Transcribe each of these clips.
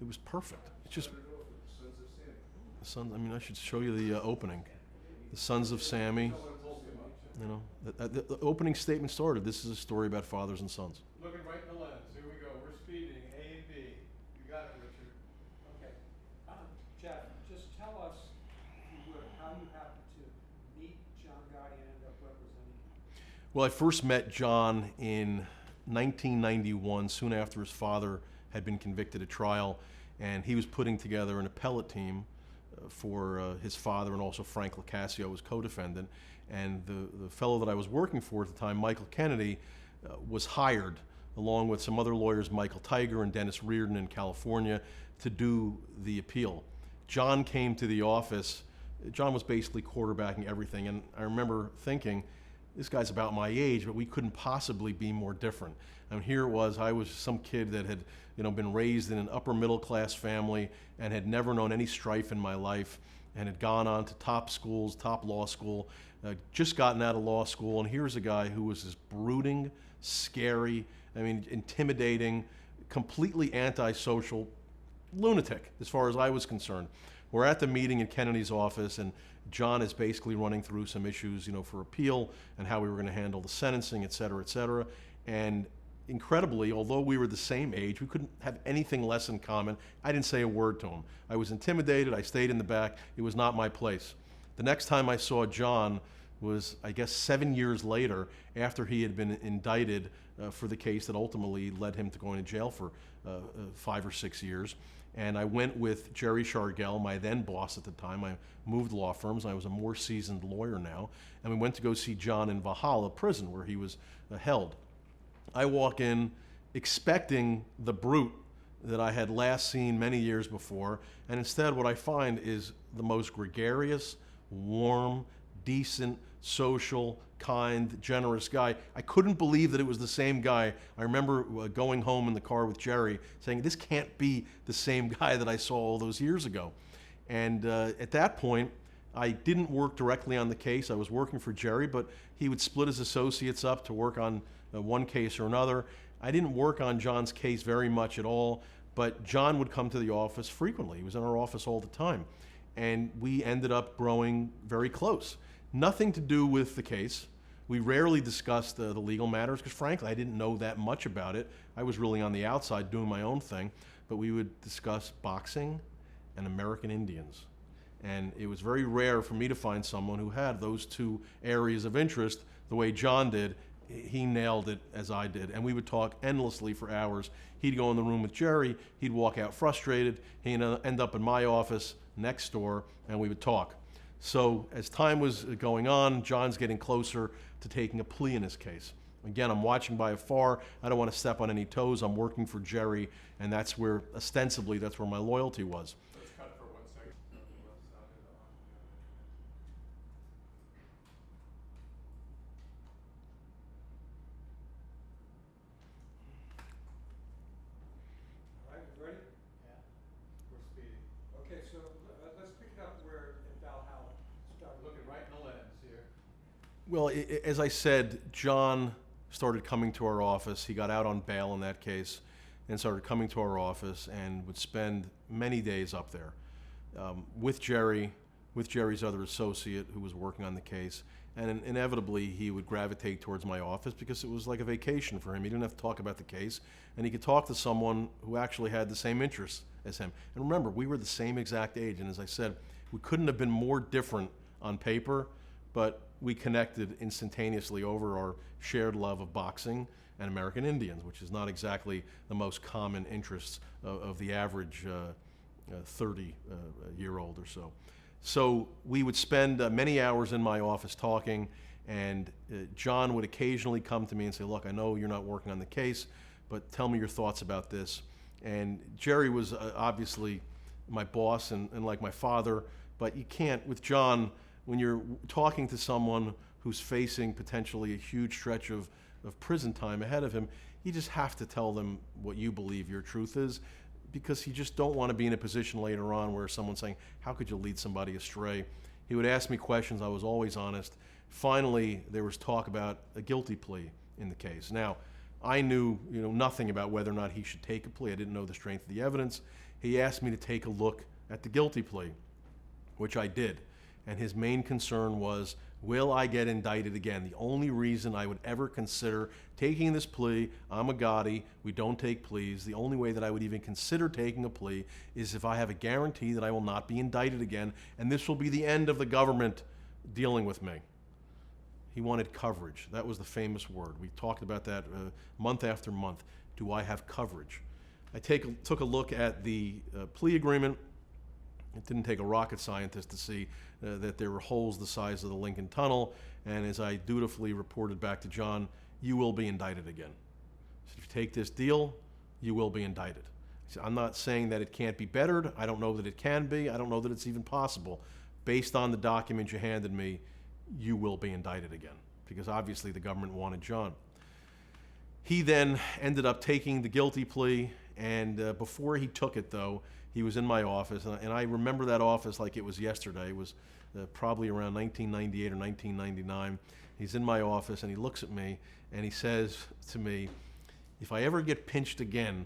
It was perfect. It's just the Sons. I mean, I should show you the opening. The Sons of Sammy. You know, the opening statement started. This is a story about fathers and sons. Looking right in the lens. Here we go. We're speeding. A and B. You got it, Richard. Okay. Jeff, just tell us, if you would, how you happened to meet John Gotti and end up representing him. Well, I first met John in 1991, soon after his father had been convicted at trial, and he was putting together an appellate team for his father, and also Frank Locascio was co-defendant. And the fellow that I was working for at the time, Michael Kennedy, was hired along with some other lawyers, Michael Tiger and Dennis Reardon in California, to do the appeal. John came to the office. John was basically quarterbacking everything, and I remember thinking, this guy's about my age, but we couldn't possibly be more different. And here it was, I was some kid that had been raised in an upper middle class family and had never known any strife in my life, and had gone on to top schools, top law school, just gotten out of law school, and here's a guy who was this brooding, scary, intimidating, completely antisocial lunatic as far as I was concerned. We're at the meeting in Kennedy's office, and John is basically running through some issues, for appeal and how we were going to handle the sentencing, et cetera, et cetera. And incredibly, although we were the same age, we couldn't have anything less in common. I didn't say a word to him. I was intimidated. I stayed in the back. It was not my place. The next time I saw John was, I guess, 7 years later, after he had been indicted for the case that ultimately led him to going to jail for 5 or 6 years. And I went with Jerry Shargell, my then boss at the time. I moved law firms. I was a more seasoned lawyer now. And we went to go see John in Valhalla prison, where he was held. I walk in expecting the brute that I had last seen many years before, and instead what I find is the most gregarious, warm, decent, social, kind, generous guy. I couldn't believe that it was the same guy. I remember going home in the car with Jerry saying, this can't be the same guy that I saw all those years ago. And at that point, I didn't work directly on the case. I was working for Jerry, but he would split his associates up to work on one case or another. I didn't work on John's case very much at all, but John would come to the office frequently. He was in our office all the time. And we ended up growing very close. Nothing to do with the case. We rarely discussed the legal matters because, frankly, I didn't know that much about it. I was really on the outside doing my own thing. But we would discuss boxing and American Indians. And it was very rare for me to find someone who had those two areas of interest the way John did. He nailed it as I did. And we would talk endlessly for hours. He'd go in the room with Jerry. He'd walk out frustrated. He'd end up in my office next door, and we would talk. So as time was going on, John's getting closer to taking a plea in his case. Again, I'm watching by afar. I don't want to step on any toes. I'm working for Jerry, and that's where, ostensibly, that's where my loyalty was. Let's cut for 1 second. All right, you ready? Yeah. We're speeding. Okay, so let's pick it up where in Valhalla started. Looking right in the lens here. Well, as I said, John started coming to our office. He got out on bail in that case and started coming to our office and would spend many days up there with Jerry, with Jerry's other associate who was working on the case. And inevitably, he would gravitate towards my office because it was like a vacation for him. He didn't have to talk about the case, and he could talk to someone who actually had the same interests as him. And remember, we were the same exact age, and as I said, we couldn't have been more different on paper, but we connected instantaneously over our shared love of boxing and American Indians, which is not exactly the most common interests of the average 30-year-old or so. So we would spend many hours in my office talking, and John would occasionally come to me and say, look, I know you're not working on the case, but tell me your thoughts about this. And Jerry was obviously my boss and like my father, but you can't, with John, when you're talking to someone who's facing potentially a huge stretch of prison time ahead of him, you just have to tell them what you believe your truth is, because you just don't want to be in a position later on where someone's saying, how could you lead somebody astray? He would ask me questions. I was always honest. Finally, there was talk about a guilty plea in the case. Now, I knew, nothing about whether or not he should take a plea. I didn't know the strength of the evidence. He asked me to take a look at the guilty plea, which I did. And his main concern was, will I get indicted again? The only reason I would ever consider taking this plea, I'm a Gotti, we don't take pleas. The only way that I would even consider taking a plea is if I have a guarantee that I will not be indicted again, and this will be the end of the government dealing with me. He wanted coverage. That was the famous word. We talked about that month after month. Do I have coverage? I took a look at the plea agreement. It didn't take a rocket scientist to see that there were holes the size of the Lincoln Tunnel, and as I dutifully reported back to John, you will be indicted again. So if you take this deal, you will be indicted. So I'm not saying that it can't be bettered. I don't know that it can be. I don't know that it's even possible. Based on the document you handed me, you will be indicted again, because obviously the government wanted John. He then ended up taking the guilty plea, and before he took it, though, he was in my office, and I remember that office like it was yesterday. It was probably around 1998 or 1999. He's in my office, and he looks at me, and he says to me, if I ever get pinched again,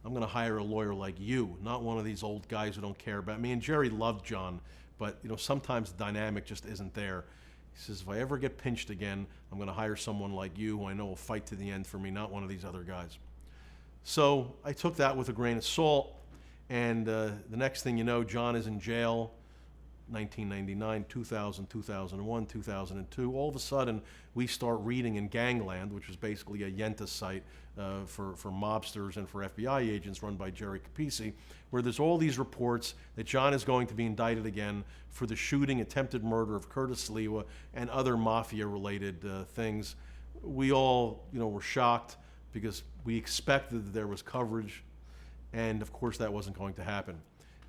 I'm going to hire a lawyer like you, not one of these old guys who don't care about me. And Jerry loved John, but sometimes the dynamic just isn't there. He says, if I ever get pinched again, I'm going to hire someone like you who I know will fight to the end for me, not one of these other guys. So I took that with a grain of salt. And the next thing you know, John is in jail, 1999, 2000, 2001, 2002. All of a sudden, we start reading in Gangland, which was basically a Yenta site for mobsters and for FBI agents run by Jerry Capisi, where there's all these reports that John is going to be indicted again for the shooting, attempted murder of Curtis Sliwa, and other mafia-related things. We all, were shocked because we expected that there was coverage. And of course, that wasn't going to happen.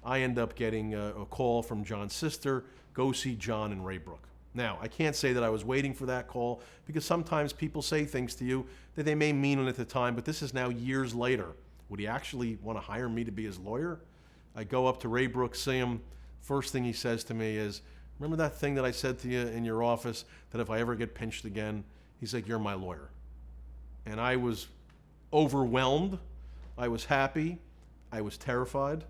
I end up getting a call from John's sister, go see John in Raybrook. Now, I can't say that I was waiting for that call, because sometimes people say things to you that they may mean at the time, but this is now years later. Would he actually want to hire me to be his lawyer? I go up to Raybrook, see him. First thing he says to me is, remember that thing that I said to you in your office, that if I ever get pinched again? He's like, you're my lawyer. And I was overwhelmed. I was happy. I was terrified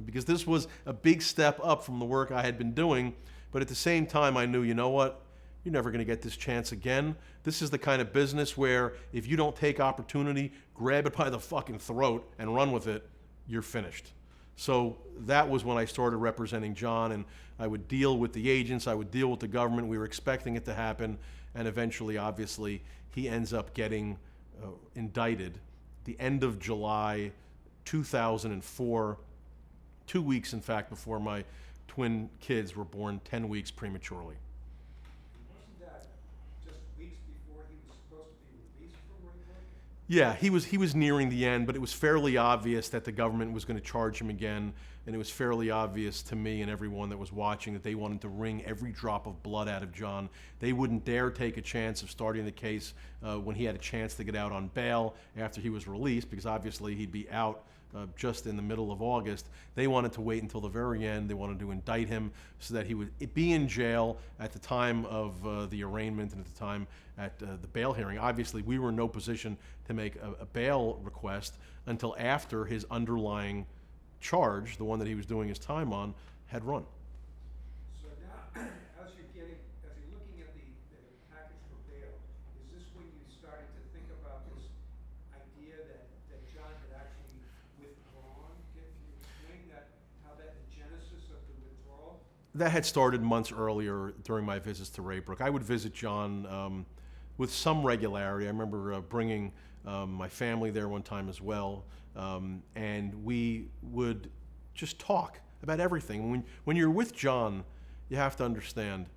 because this was a big step up from the work I had been doing. But at the same time, I knew, you know what? You're never going to get this chance again. This is the kind of business where if you don't take opportunity, grab it by the fucking throat and run with it, you're finished. So that was when I started representing John, and I would deal with the agents, I would deal with the government. We were expecting it to happen, and eventually, obviously, he ends up getting indicted the end of July 2004, 2 weeks, in fact, before my twin kids were born, 10 weeks prematurely. Wasn't that just weeks before he was supposed to be released from Raybrook? Yeah, he was nearing the end, but it was fairly obvious that the government was going to charge him again, and it was fairly obvious to me and everyone that was watching that they wanted to wring every drop of blood out of John. They wouldn't dare take a chance of starting the case when he had a chance to get out on bail after he was released, because obviously he'd be out just in the middle of August. They wanted to wait until the very end. They wanted to indict him so that he would be in jail at the time of the arraignment and at the time at the bail hearing. Obviously, we were in no position to make a bail request until after his underlying charge, the one that he was doing his time on, had run. So now, as you're looking at the package for bail, is this when you started to think about this idea that John had actually withdrawn? Can you explain how the genesis of the withdrawal? That had started months earlier during my visits to Raybrook. I would visit John with some regularity. I remember bringing my family there one time as well, and we would just talk about everything. When you're with John, you have to understand,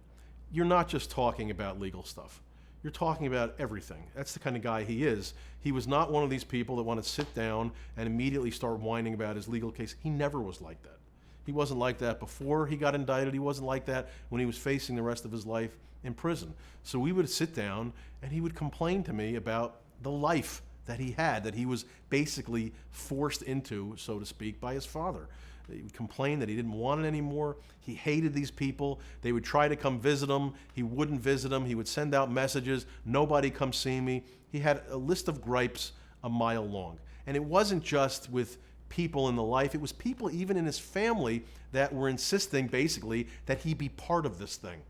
you're not just talking about legal stuff. You're talking about everything. That's the kind of guy he is. He was not one of these people that want to sit down and immediately start whining about his legal case. He never was like that. He wasn't like that before he got indicted. He wasn't like that when he was facing the rest of his life in prison. So we would sit down and he would complain to me about the life that he had, that he was basically forced into, so to speak, by his father. He would complain that he didn't want it anymore. He hated these people. They would try to come visit him. He wouldn't visit them. He would send out messages, nobody come see me. He had a list of gripes a mile long. And it wasn't just with people in the life, it was people even in his family that were insisting basically that he be part of this thing.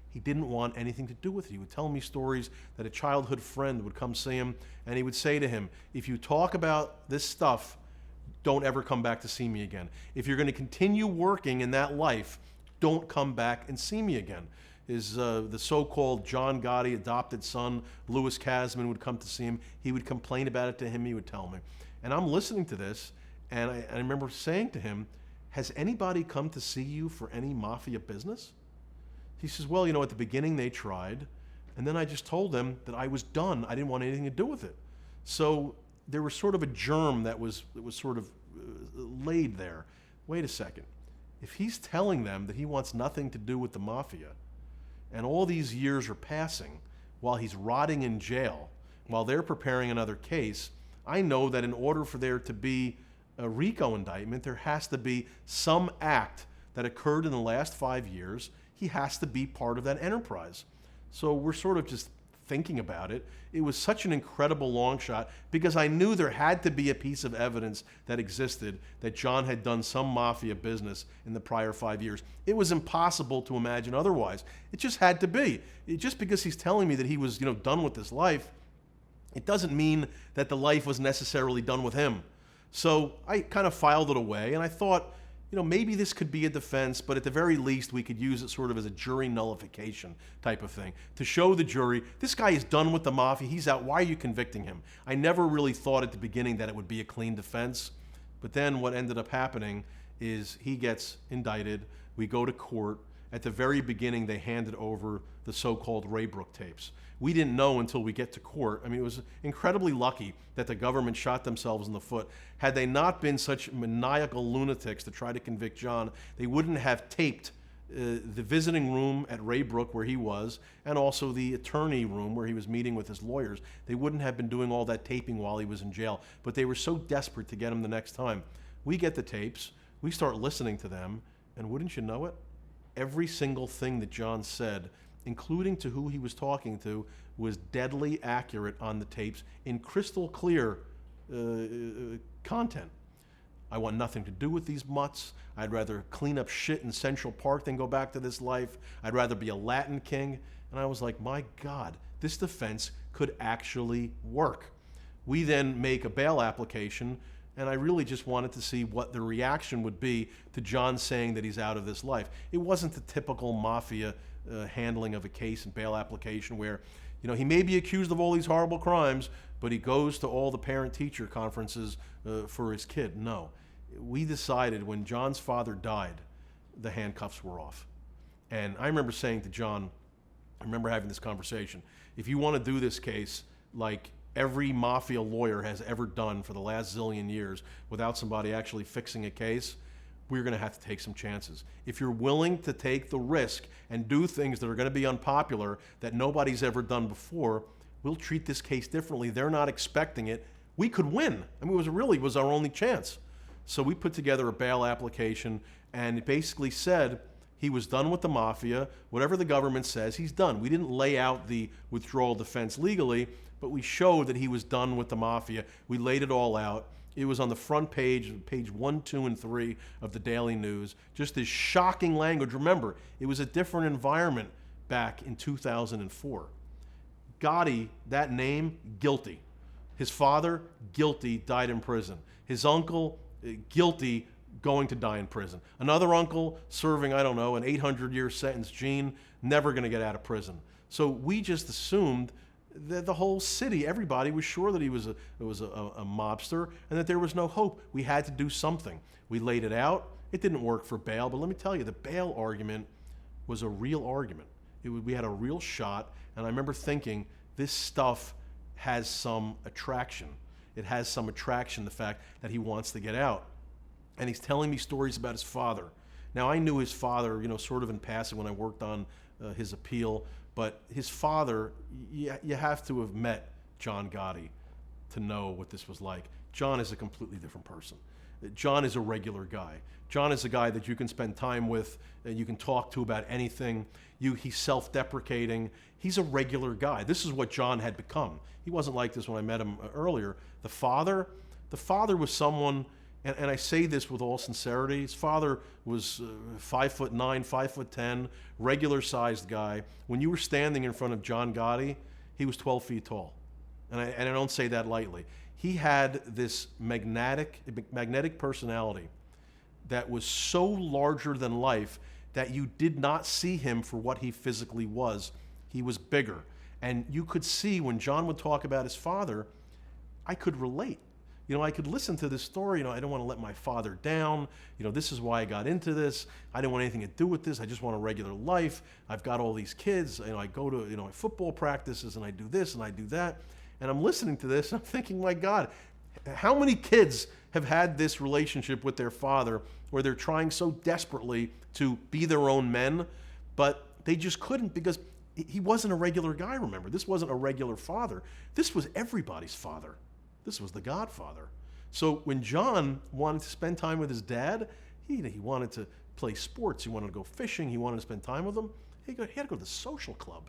He didn't want anything to do with it. He would tell me stories that a childhood friend would come see him, and he would say to him, if you talk about this stuff, don't ever come back to see me again. If you're going to continue working in that life, don't come back and see me again. The so-called John Gotti adopted son, Louis Casman, would come to see him. He would complain about it to him. He would tell me. And I'm listening to this, and I remember saying to him, has anybody come to see you for any mafia business? He says, well, at the beginning they tried, and then I just told them that I was done. I didn't want anything to do with it. So there was sort of a germ that was sort of laid there. Wait a second. If he's telling them that he wants nothing to do with the mafia, and all these years are passing while he's rotting in jail, while they're preparing another case, I know that in order for there to be a RICO indictment, there has to be some act that occurred in the last 5 years. He has to be part of that enterprise. So we're sort of just thinking about it. It was such an incredible long shot because I knew there had to be a piece of evidence that existed that John had done some mafia business in the prior 5 years. It was impossible to imagine otherwise. It just had to be. Just because he's telling me that he was, done with this life, it doesn't mean that the life was necessarily done with him. So I kind of filed it away, and I thought, maybe this could be a defense, but at the very least, we could use it sort of as a jury nullification type of thing to show the jury, this guy is done with the mafia, he's out, why are you convicting him? I never really thought at the beginning that it would be a clean defense, but then what ended up happening is he gets indicted, we go to court. At the very beginning, they handed over the so-called Raybrook tapes. We didn't know until we get to court. I mean, it was incredibly lucky that the government shot themselves in the foot. Had they not been such maniacal lunatics to try to convict John, they wouldn't have taped the visiting room at Raybrook where he was, and also the attorney room where he was meeting with his lawyers. They wouldn't have been doing all that taping while he was in jail, but they were so desperate to get him the next time. We get the tapes, we start listening to them, and wouldn't you know it, every single thing that John said, including to who he was talking to, was deadly accurate on the tapes in crystal clear content. I want nothing to do with these mutts. I'd rather clean up shit in Central Park than go back to this life. I'd rather be a Latin king. And I was like, my God, this defense could actually work. We then make a bail application, and I really just wanted to see what the reaction would be to John saying that he's out of this life. It wasn't the typical mafia handling of a case and bail application where, he may be accused of all these horrible crimes, but he goes to all the parent-teacher conferences for his kid. No. We decided when John's father died, the handcuffs were off. And I remember saying to John, I remember having this conversation, if you want to do this case like every mafia lawyer has ever done for the last zillion years without somebody actually fixing a case, we're going to have to take some chances. If you're willing to take the risk and do things that are going to be unpopular that nobody's ever done before, we'll treat this case differently. They're not expecting it. We could win. I mean, it was our only chance. So we put together a bail application, and it basically said he was done with the mafia. Whatever the government says, he's done. We didn't lay out the withdrawal defense legally, but we showed that he was done with the mafia. We laid it all out. It was on the front page 1, 2, and 3 of the Daily News. Just this shocking language. Remember, it was a different environment back in 2004. Gotti, that name, guilty. His father, guilty, died in prison. His uncle, guilty, going to die in prison. Another uncle serving, an 800-year sentence. Gene, never going to get out of prison. So we just assumed the whole city, everybody was sure that he was a mobster and that there was no hope. We had to do something. We laid it out. It didn't work for bail, but let me tell you, the bail argument was a real argument. We had a real shot, and I remember thinking, this stuff has some attraction. It has some attraction, the fact that he wants to get out. And he's telling me stories about his father. Now, I knew his father, sort of in passing when I worked on his appeal, but his father, you have to have met John Gotti to know what this was like. John is a completely different person. John is a regular guy. John is a guy that you can spend time with, you can talk to about anything. He's self-deprecating. He's a regular guy. This is what John had become. He wasn't like this when I met him earlier. The father was someone, and I say this with all sincerity, his father was 5'9", 5'10", regular-sized guy. When you were standing in front of John Gotti, he was 12 feet tall. And I don't say that lightly. He had this magnetic personality that was so larger than life that you did not see him for what he physically was. He was bigger. And you could see when John would talk about his father, I could relate. I could listen to this story. I don't want to let my father down. This is why I got into this. I didn't want anything to do with this. I just want a regular life. I've got all these kids. I go to football practices, and I do this and I do that. And I'm listening to this, and I'm thinking, my God, how many kids have had this relationship with their father where they're trying so desperately to be their own men, but they just couldn't because he wasn't a regular guy, remember. This wasn't a regular father. This was everybody's father. This was the Godfather. So when John wanted to spend time with his dad, he wanted to play sports, he wanted to go fishing, he wanted to spend time with him, he had to go to the social club.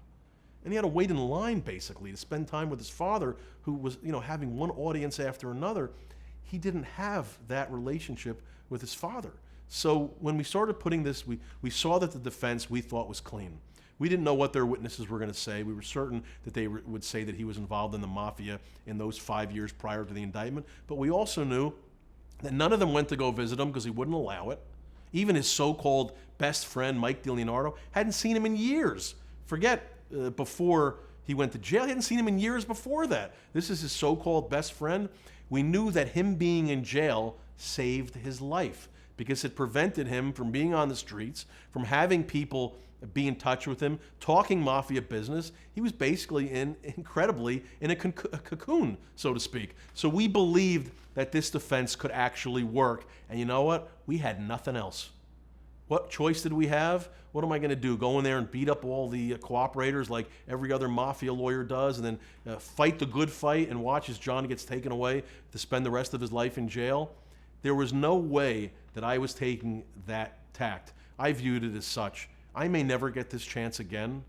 And he had to wait in line, basically, to spend time with his father, who was, having one audience after another. He didn't have that relationship with his father. So when we started putting this, we saw that the defense we thought was clean. We didn't know what their witnesses were going to say. We were certain that they would say that he was involved in the mafia in those 5 years prior to the indictment. But we also knew that none of them went to go visit him because he wouldn't allow it. Even his so-called best friend, Mike DiLeonardo, hadn't seen him in years. Forget before he went to jail. He hadn't seen him in years before that. This is his so-called best friend. We knew that him being in jail saved his life because it prevented him from being on the streets, from having people be in touch with him, talking mafia business. He was basically incredibly in a cocoon, so to speak. So we believed that this defense could actually work. And you know what? We had nothing else. What choice did we have? What am I going to do? Go in there and beat up all the cooperators like every other mafia lawyer does, and then fight the good fight and watch as John gets taken away to spend the rest of his life in jail? There was no way that I was taking that tact. I viewed it as such. I may never get this chance again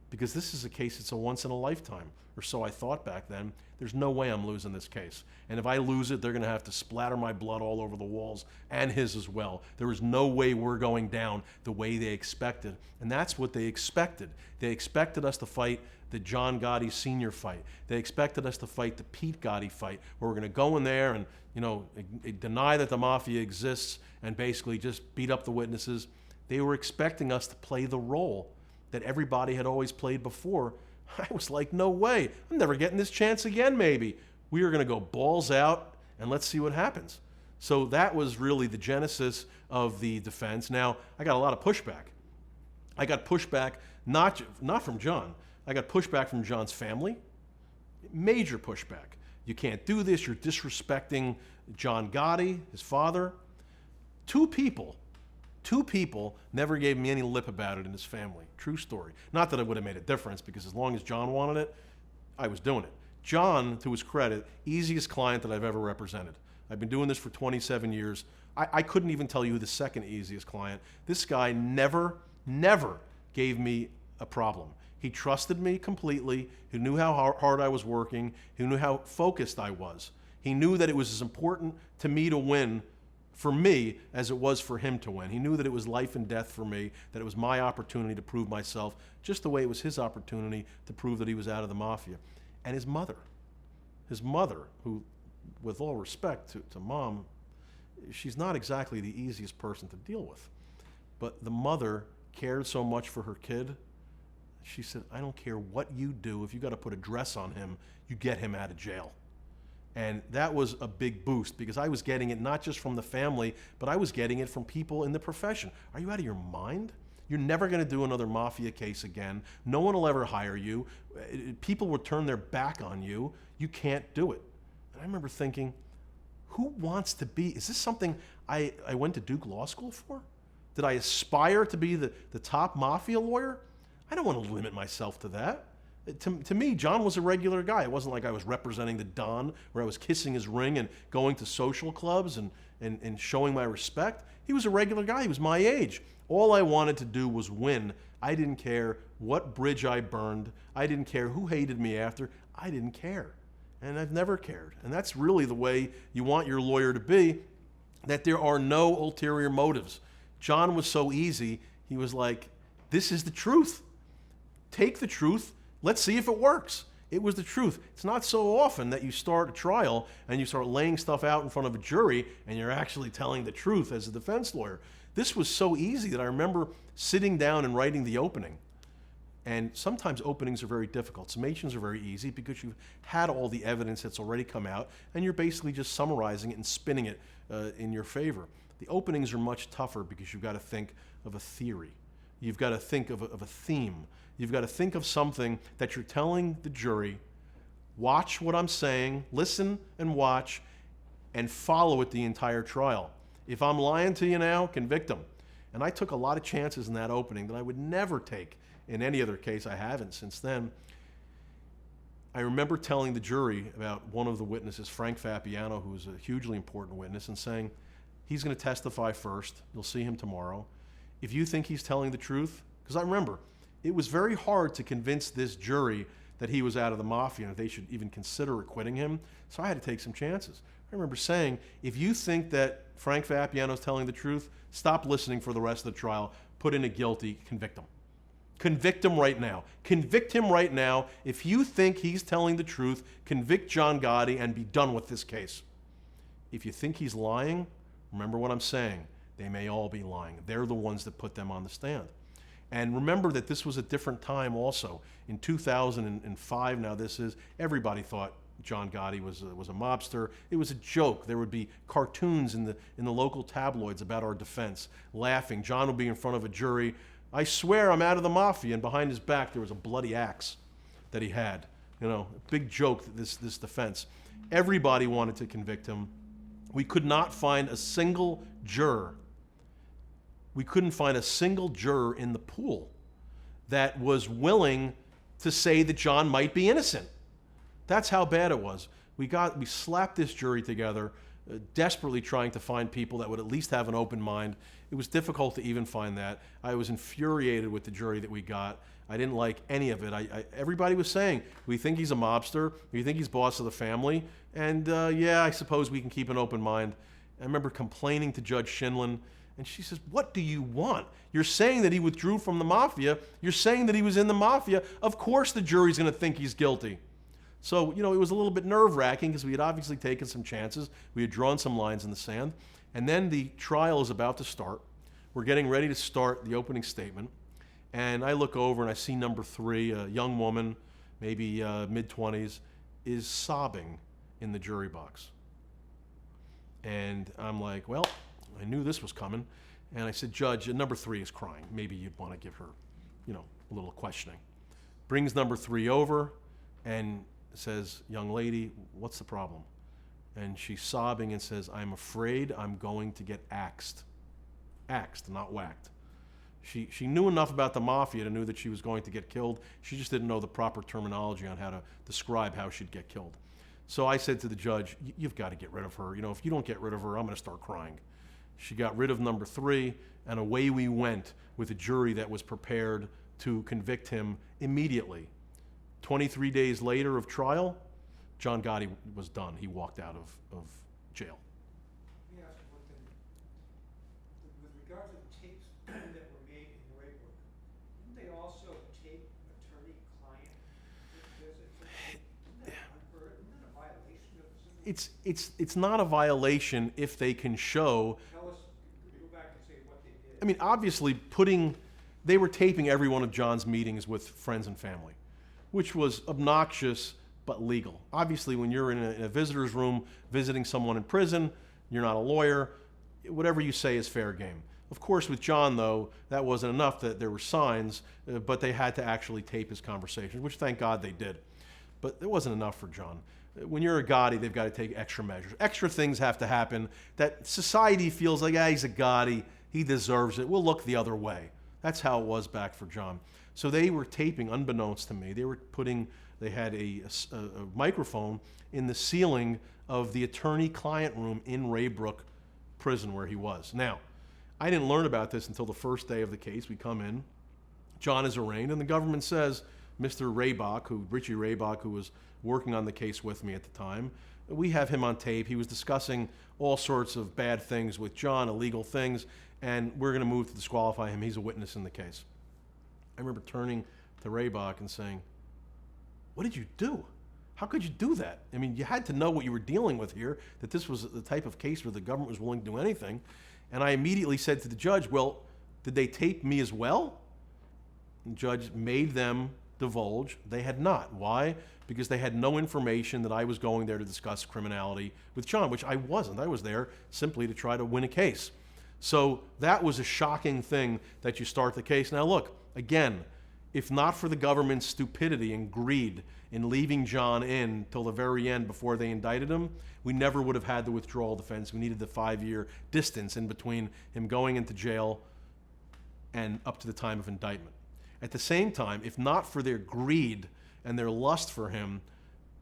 because this is a case that's a once in a lifetime, or so I thought back then. There's no way I'm losing this case. And if I lose it, they're going to have to splatter my blood all over the walls and his as well. There is no way we're going down the way they expected. And that's what they expected. They expected us to fight the John Gotti Sr. fight. They expected us to fight the Pete Gotti fight, where we're going to go in there and, deny that the mafia exists and basically just beat up the witnesses. They were expecting us to play the role that everybody had always played before. I was like, no way. I'm never getting this chance again, maybe. We are going to go balls out, and let's see what happens. So that was really the genesis of the defense. Now, I got a lot of pushback. I got pushback not from John. I got pushback from John's family. Major pushback. You can't do this. You're disrespecting John Gotti, his father. Two people never gave me any lip about it in his family. True story. Not that it would have made a difference, because as long as John wanted it, I was doing it. John, to his credit, easiest client that I've ever represented. I've been doing this for 27 years. I couldn't even tell you who the second easiest client. This guy never gave me a problem. He trusted me completely. He knew how hard I was working. He knew how focused I was. He knew that it was as important to me to win for me as it was for him to win. He knew that it was life and death for me, that it was my opportunity to prove myself, just the way it was his opportunity to prove that he was out of the mafia. And his mother, who, with all respect to Mom, she's not exactly the easiest person to deal with. But the mother cared so much for her kid. She said, I don't care what you do. If you got to put a dress on him, you get him out of jail. And that was a big boost, because I was getting it not just from the family, but I was getting it from people in the profession. Are you out of your mind? You're never going to do another mafia case again. No one will ever hire you. People will turn their back on you. You can't do it. And I remember thinking, who wants to be, is this something I went to Duke Law School for? Did I aspire to be the top mafia lawyer? I don't want to limit myself to that. To me, John was a regular guy. It wasn't like I was representing the Don, where I was kissing his ring and going to social clubs and showing my respect. He was a regular guy. He was my age. All I wanted to do was win. I didn't care what bridge I burned. I didn't care who hated me after. I didn't care. And I've never cared. And that's really the way you want your lawyer to be, that there are no ulterior motives. John was so easy. He was like, this is the truth. Take the truth. Let's see if it works. It was the truth. It's not so often that you start a trial and you start laying stuff out in front of a jury and you're actually telling the truth as a defense lawyer. This was so easy that I remember sitting down and writing the opening. And sometimes openings are very difficult. Summations are very easy because you've had all the evidence that's already come out and you're basically just summarizing it and spinning it in your favor. The openings are much tougher because you've got to think of a theory. You've got to think of a theme. You've got to think of something that you're telling the jury, watch what I'm saying, listen and watch, and follow it the entire trial. If I'm lying to you now, convict them. And I took a lot of chances in that opening that I would never take in any other case. I haven't since then. I remember telling the jury about one of the witnesses, Frank Fapiano, who was a hugely important witness, and saying, he's going to testify first. You'll see him tomorrow. If you think he's telling the truth, because I remember, it was very hard to convince this jury that he was out of the mafia and that they should even consider acquitting him, so I had to take some chances. I remember saying, if you think that Frank Fapiano is telling the truth, stop listening for the rest of the trial, put in a guilty, convict him. Convict him right now. Convict him right now. If you think he's telling the truth, convict John Gotti and be done with this case. If you think he's lying, remember what I'm saying. They may all be lying. They're the ones that put them on the stand. And remember that this was a different time also. In 2005, now this is, everybody thought John Gotti was a mobster. It was a joke. There would be cartoons in the local tabloids about our defense, laughing. John would be in front of a jury. I swear I'm out of the mafia. And behind his back, there was a bloody axe that he had. You know, big joke, this defense. Everybody wanted to convict him. We could not find a single juror. We couldn't find a single juror in the pool that was willing to say that John might be innocent. That's how bad it was. We slapped this jury together, desperately trying to find people that would at least have an open mind. It was difficult to even find that. I was infuriated with the jury that we got. I didn't like any of it. Everybody was saying, we think he's a mobster, we think he's boss of the family, and yeah, I suppose we can keep an open mind. I remember complaining to Judge Shinlin, and she says, what do you want? You're saying that he withdrew from the mafia. You're saying that he was in the mafia. Of course the jury's going to think he's guilty. So, you know, it was a little bit nerve-wracking because we had obviously taken some chances. We had drawn some lines in the sand. And then the trial is about to start. We're getting ready to start the opening statement. And I look over and I see number 3, a young woman, maybe mid-20s, is sobbing in the jury box. And I'm like, well, I knew this was coming. And I said, Judge, number 3 is crying. Maybe you'd want to give her, you know, a little questioning. Brings number 3 over and says, young lady, what's the problem? And she's sobbing and says, I'm afraid I'm going to get axed. Axed, not whacked. She knew enough about the mafia to know that she was going to get killed. She just didn't know the proper terminology on how to describe how she'd get killed. So I said to the judge, you've got to get rid of her. You know, if you don't get rid of her, I'm going to start crying. She got rid of number 3, and away we went with a jury that was prepared to convict him immediately. 23 days later of trial, John Gotti was done. He walked out of jail. Let me ask you one thing. With regard to the tapes that were made in the rape book, didn't they also tape attorney-client visits? Isn't that unheard? Isn't that a violation of the system? It's not a violation if they can show. Tell us, go back and say what they did. I mean, obviously, they were taping every one of John's meetings with friends and family, which was obnoxious but legal. Obviously, when you're in a visitor's room visiting someone in prison, you're not a lawyer, whatever you say is fair game. Of course, with John, though, that wasn't enough. That there were signs, but they had to actually tape his conversations, which thank God they did. But it wasn't enough for John. When you're a Gotti, they've got to take extra measures. Extra things have to happen that society feels like, he's a Gotti, he deserves it, we'll look the other way. That's how it was back for John. So they were taping, unbeknownst to me, they had a microphone in the ceiling of the attorney-client room in Raybrook prison where he was. Now, I didn't learn about this until the first day of the case. We come in, John is arraigned, and the government says, Mr. Richie Raybach, who was working on the case with me at the time, we have him on tape. He was discussing all sorts of bad things with John, illegal things, and we're going to move to disqualify him. He's a witness in the case. I remember turning to Raybach and saying, what did you do? How could you do that? I mean, you had to know what you were dealing with here, that this was the type of case where the government was willing to do anything. And I immediately said to the judge, well, did they tape me as well? And the judge made them divulge they had not. Why? Because they had no information that I was going there to discuss criminality with John, which I wasn't. I was there simply to try to win a case. So that was a shocking thing that you start the case. Now look, again, if not for the government's stupidity and greed in leaving John in till the very end before they indicted him, we never would have had the withdrawal defense. We needed the 5-year distance in between him going into jail and up to the time of indictment. At the same time, if not for their greed and their lust for him,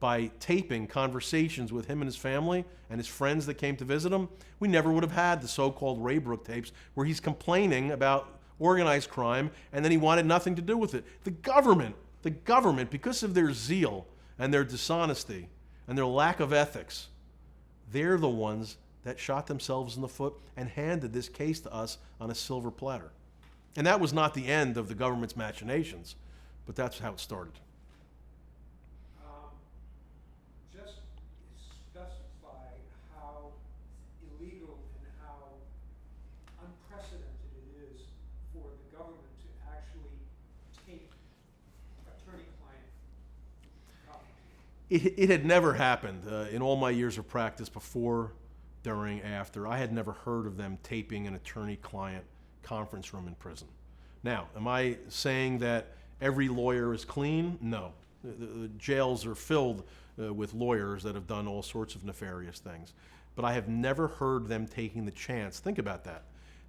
by taping conversations with him and his family and his friends that came to visit him, we never would have had the so-called Raybrook tapes where he's complaining about organized crime and then he wanted nothing to do with it. The government, because of their zeal and their dishonesty and their lack of ethics, they're the ones that shot themselves in the foot and handed this case to us on a silver platter. And that was not the end of the government's machinations, but that's how it started. Just specify how illegal and how unprecedented it is for the government to actually tape attorney-client conversations. It had never happened in all my years of practice before, during, after. I had never heard of them taping an attorney-client conference room in prison. Now, am I saying that every lawyer is clean? No. The jails are filled with lawyers that have done all sorts of nefarious things. But I have never heard them taking the chance, think about that,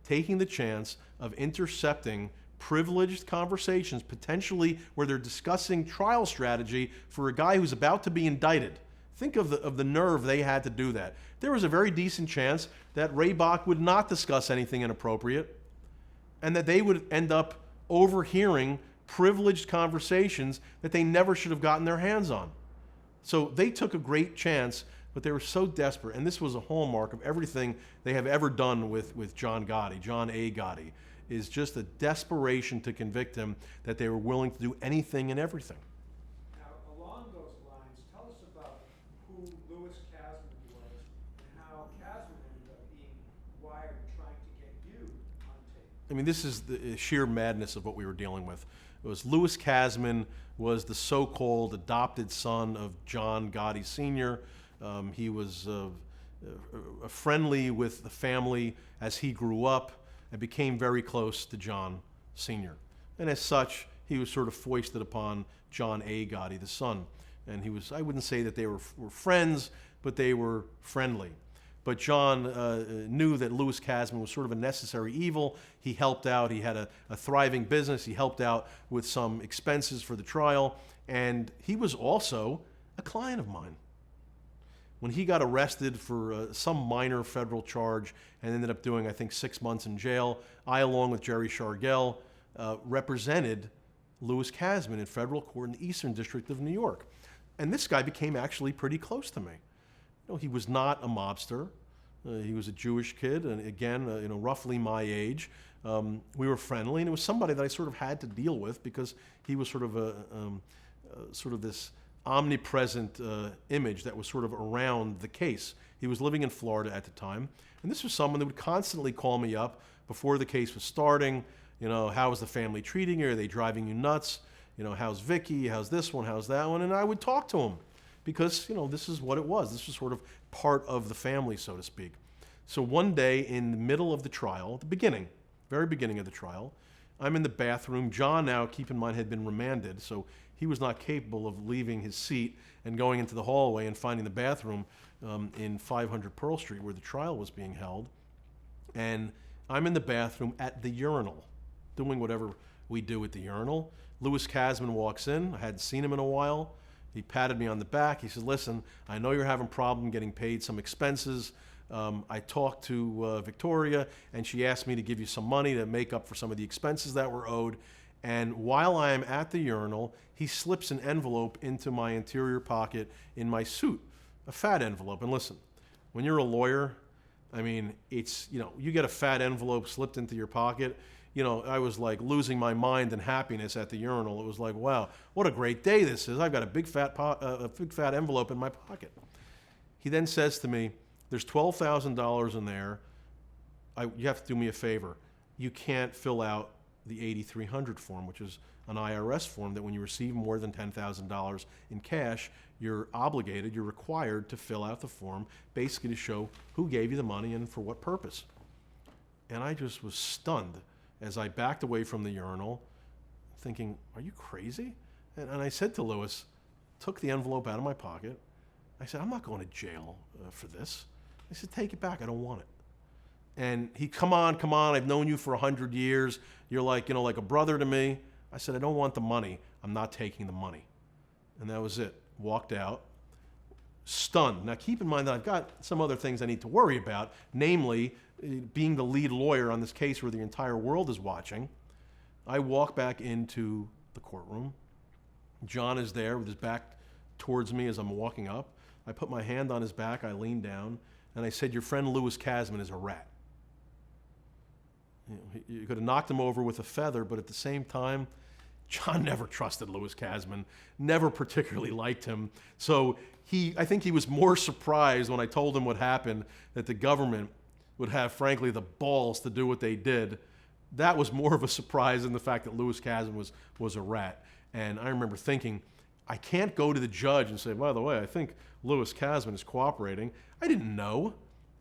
taking the chance of intercepting privileged conversations, potentially where they're discussing trial strategy for a guy who's about to be indicted. Think of the nerve they had to do that. There was a very decent chance that Raybach would not discuss anything inappropriate and that they would end up overhearing privileged conversations that they never should have gotten their hands on. So they took a great chance, but they were so desperate, and this was a hallmark of everything they have ever done with John Gotti, John A. Gotti, is just a desperation to convict him that they were willing to do anything and everything. Now, along those lines, tell us about who Louis Kasman was and how Kasman ended up being wired trying to get you on tape. I mean, this is the sheer madness of what we were dealing with. It was Louis Kasman was the so-called adopted son of John Gotti Sr. He was friendly with the family as he grew up and became very close to John Sr. And as such, he was sort of foisted upon John A. Gotti, the son. And he was, I wouldn't say that they were friends, but they were friendly. But John knew that Louis Kasman was sort of a necessary evil. He helped out. He had a thriving business. He helped out with some expenses for the trial. And he was also a client of mine. When he got arrested for some minor federal charge and ended up doing, I think, 6 months in jail, I, along with Jerry Shargell, represented Louis Kasman in federal court in the Eastern District of New York. And this guy became actually pretty close to me. You know, he was not a mobster. He was a Jewish kid, and again, roughly my age. We were friendly, and it was somebody that I sort of had to deal with because he was sort of this omnipresent image that was sort of around the case. He was living in Florida at the time, and this was someone that would constantly call me up before the case was starting. You know, how is the family treating you? Are they driving you nuts? You know, how's Vicky? How's this one? How's that one? And I would talk to him because, this is what it was. This was sort of part of the family, so to speak. So one day in the middle of the trial, the beginning, very beginning of the trial, I'm in the bathroom. John, now, keep in mind, had been remanded, so he was not capable of leaving his seat and going into the hallway and finding the bathroom in 500 Pearl Street where the trial was being held. And I'm in the bathroom at the urinal, doing whatever we do at the urinal. Louis Kasman walks in. I hadn't seen him in a while. He patted me on the back. He says, listen, I know you're having a problem getting paid some expenses. I talked to Victoria, and she asked me to give you some money to make up for some of the expenses that were owed. And while I'm at the urinal, he slips an envelope into my interior pocket in my suit, a fat envelope. And listen, when you're a lawyer, I mean, it's, you get a fat envelope slipped into your pocket. I was like losing my mind and happiness at the urinal. It was like, wow, what a great day this is. I've got a big fat envelope in my pocket. He then says to me, there's $12,000 in there. You have to do me a favor. You can't fill out the 8300 form, which is an IRS form that when you receive more than $10,000 in cash, you're required to fill out the form, basically to show who gave you the money and for what purpose. And I just was stunned as I backed away from the urinal, thinking, are you crazy? And I said to Louis, took the envelope out of my pocket. I said, I'm not going to jail for this. I said, take it back. I don't want it. And he, come on. I've known you for 100 years. You're like, like a brother to me. I said, I don't want the money. I'm not taking the money. And that was it. Walked out, stunned. Now, keep in mind that I've got some other things I need to worry about, namely being the lead lawyer on this case where the entire world is watching. I walk back into the courtroom. John is there with his back towards me as I'm walking up. I put my hand on his back. I lean down, and I said, your friend Louis Kasman is a rat. You could have knocked him over with a feather, but at the same time, John never trusted Louis Kasman, never particularly liked him. So I think he was more surprised when I told him what happened, that the government would have, frankly, the balls to do what they did. That was more of a surprise than the fact that Louis Kasman was a rat. And I remember thinking, I can't go to the judge and say, by the way, I think Louis Kasman is cooperating. I didn't know.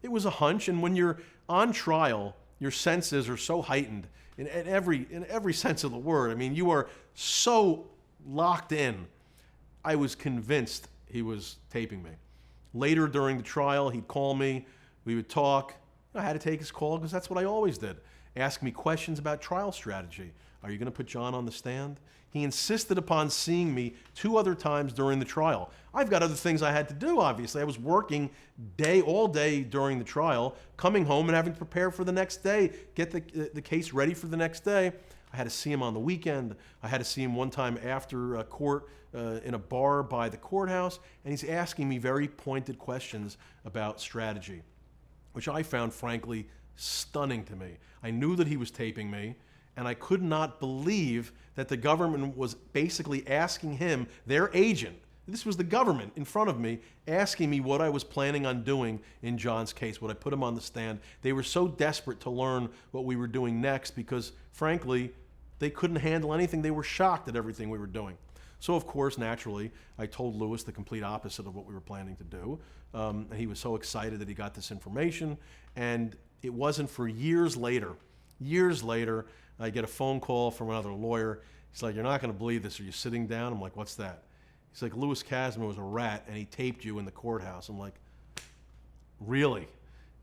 It was a hunch. And when you're on trial, your senses are so heightened in every sense of the word. I mean, you are so locked in. I was convinced he was taping me. Later during the trial, he'd call me. We would talk. I had to take his call because that's what I always did. Ask me questions about trial strategy. Are you going to put John on the stand? He insisted upon seeing me 2 other times during the trial. I've got other things I had to do, obviously. I was working all day during the trial, coming home and having to prepare for the next day, get the case ready for the next day. I had to see him on the weekend. I had to see him one time after court in a bar by the courthouse, and he's asking me very pointed questions about strategy, which I found, frankly, stunning to me. I knew that he was taping me, and I could not believe that the government was basically asking him, their agent, this was the government in front of me, asking me what I was planning on doing in John's case. Would I put him on the stand? They were so desperate to learn what we were doing next because, frankly, they couldn't handle anything. They were shocked at everything we were doing. So, of course, naturally, I told Louis the complete opposite of what we were planning to do. And he was so excited that he got this information. And it wasn't for years later, I get a phone call from another lawyer. He's like, you're not going to believe this. Are you sitting down? I'm like, what's that? He's like, Louis Kasman was a rat, and he taped you in the courthouse. I'm like, really?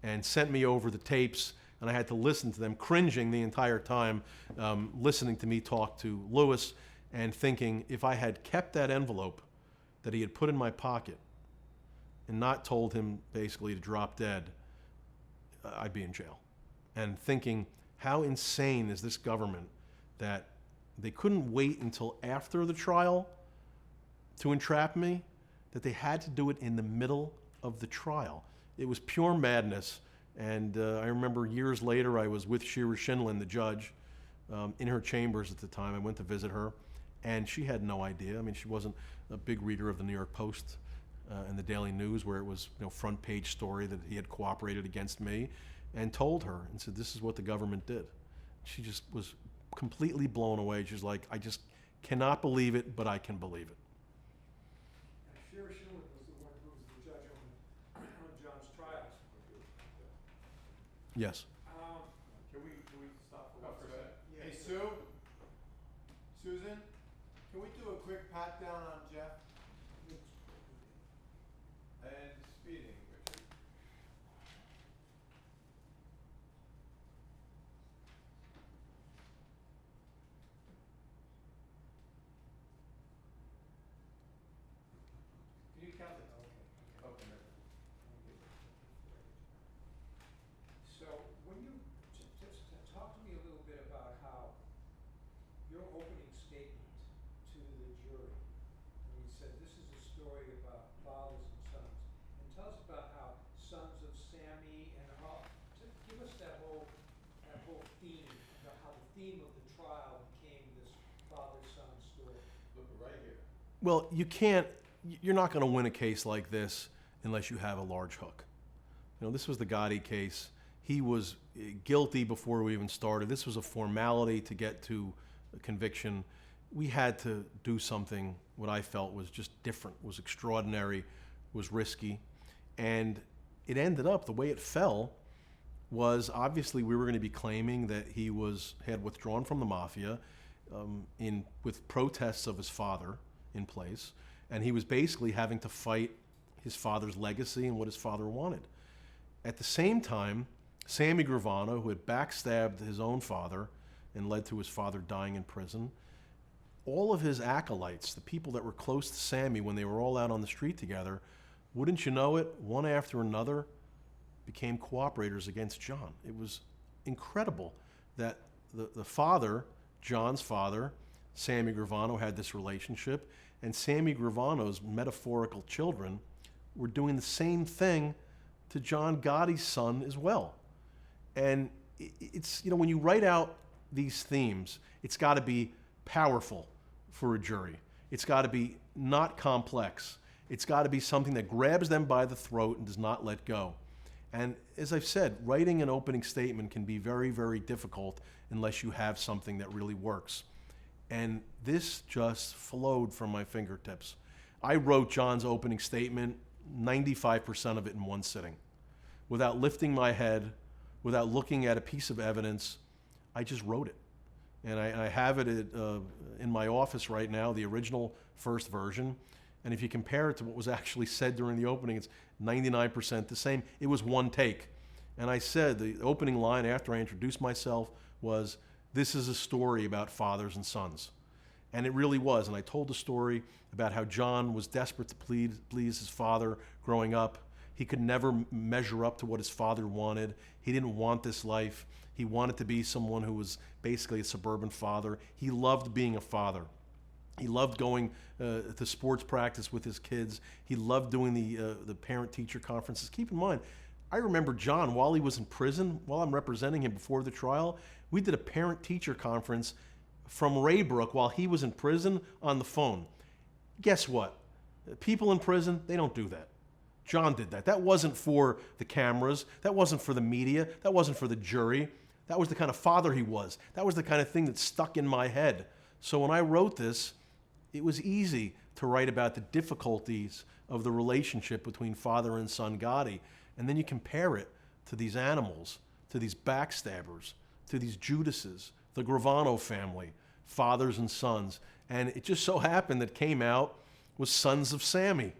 And sent me over the tapes, and I had to listen to them, cringing the entire time, listening to me talk to Louis and thinking if I had kept that envelope that he had put in my pocket and not told him basically to drop dead, I'd be in jail. And thinking, how insane is this government that they couldn't wait until after the trial to entrap me, that they had to do it in the middle of the trial. It was pure madness. And I remember years later, I was with Shira Shinlin, the judge, in her chambers at the time. I went to visit her, and she had no idea. I mean, she wasn't a big reader of the New York Post and the Daily News, where it was, front page story that he had cooperated against me, and told her and said, this is what the government did. She just was completely blown away. She's like, I just cannot believe it, but I can believe it. And Shira Shinlin was the one who was the judge on John's trials. Yes. Can we stop for 1 second? Yeah. Hey, Sue? Susan? Can we do a quick pat down on Jeff? And speeding, Richard. your opening statement to the jury, when you said this is a story about fathers and sons, and tell us about how sons of Sammy and how, give us that whole theme, how the theme of the trial became this father-son story. Look right here. Well, you're not going to win a case like this unless you have a large hook. You know, this was the Gotti case. He was guilty before we even started. This was a formality to get to a conviction. We had to do something what I felt was just different, was extraordinary, was risky. And it ended up, the way it fell was obviously we were going to be claiming that he had withdrawn from the mafia with protests of his father in place. And he was basically having to fight his father's legacy and what his father wanted. At the same time, Sammy Gravano, who had backstabbed his own father and led to his father dying in prison, all of his acolytes, the people that were close to Sammy when they were all out on the street together, wouldn't you know it, one after another became cooperators against John. It was incredible that the father, John's father, Sammy Gravano, had this relationship, and Sammy Gravano's metaphorical children were doing the same thing to John Gotti's son as well. And it's, when you write out these themes, it's got to be powerful for a jury. It's got to be not complex. It's got to be something that grabs them by the throat and does not let go. And as I've said, writing an opening statement can be very, very difficult unless you have something that really works. And this just flowed from my fingertips. I wrote John's opening statement, 95% of it in one sitting. Without lifting my head, without looking at a piece of evidence, I just wrote it. And I have it in my office right now, the original first version. And if you compare it to what was actually said during the opening, it's 99% the same. It was one take. And I said, the opening line after I introduced myself was, "This is a story about fathers and sons." And it really was. And I told the story about how John was desperate to please his father growing up. He could never measure up to what his father wanted. He didn't want this life. He wanted to be someone who was basically a suburban father. He loved being a father. He loved going to sports practice with his kids. He loved doing the parent-teacher conferences. Keep in mind, I remember John, while he was in prison, while I'm representing him before the trial, we did a parent-teacher conference from Raybrook while he was in prison on the phone. Guess what? People in prison, they don't do that. John did that. That wasn't for the cameras. That wasn't for the media. That wasn't for the jury. That was the kind of father he was. That was the kind of thing that stuck in my head. So when I wrote this, it was easy to write about the difficulties of the relationship between father and son Gotti. And then you compare it to these animals, to these backstabbers, to these Judases, the Gravano family, fathers and sons. And it just so happened that came out was Sons of Sammy.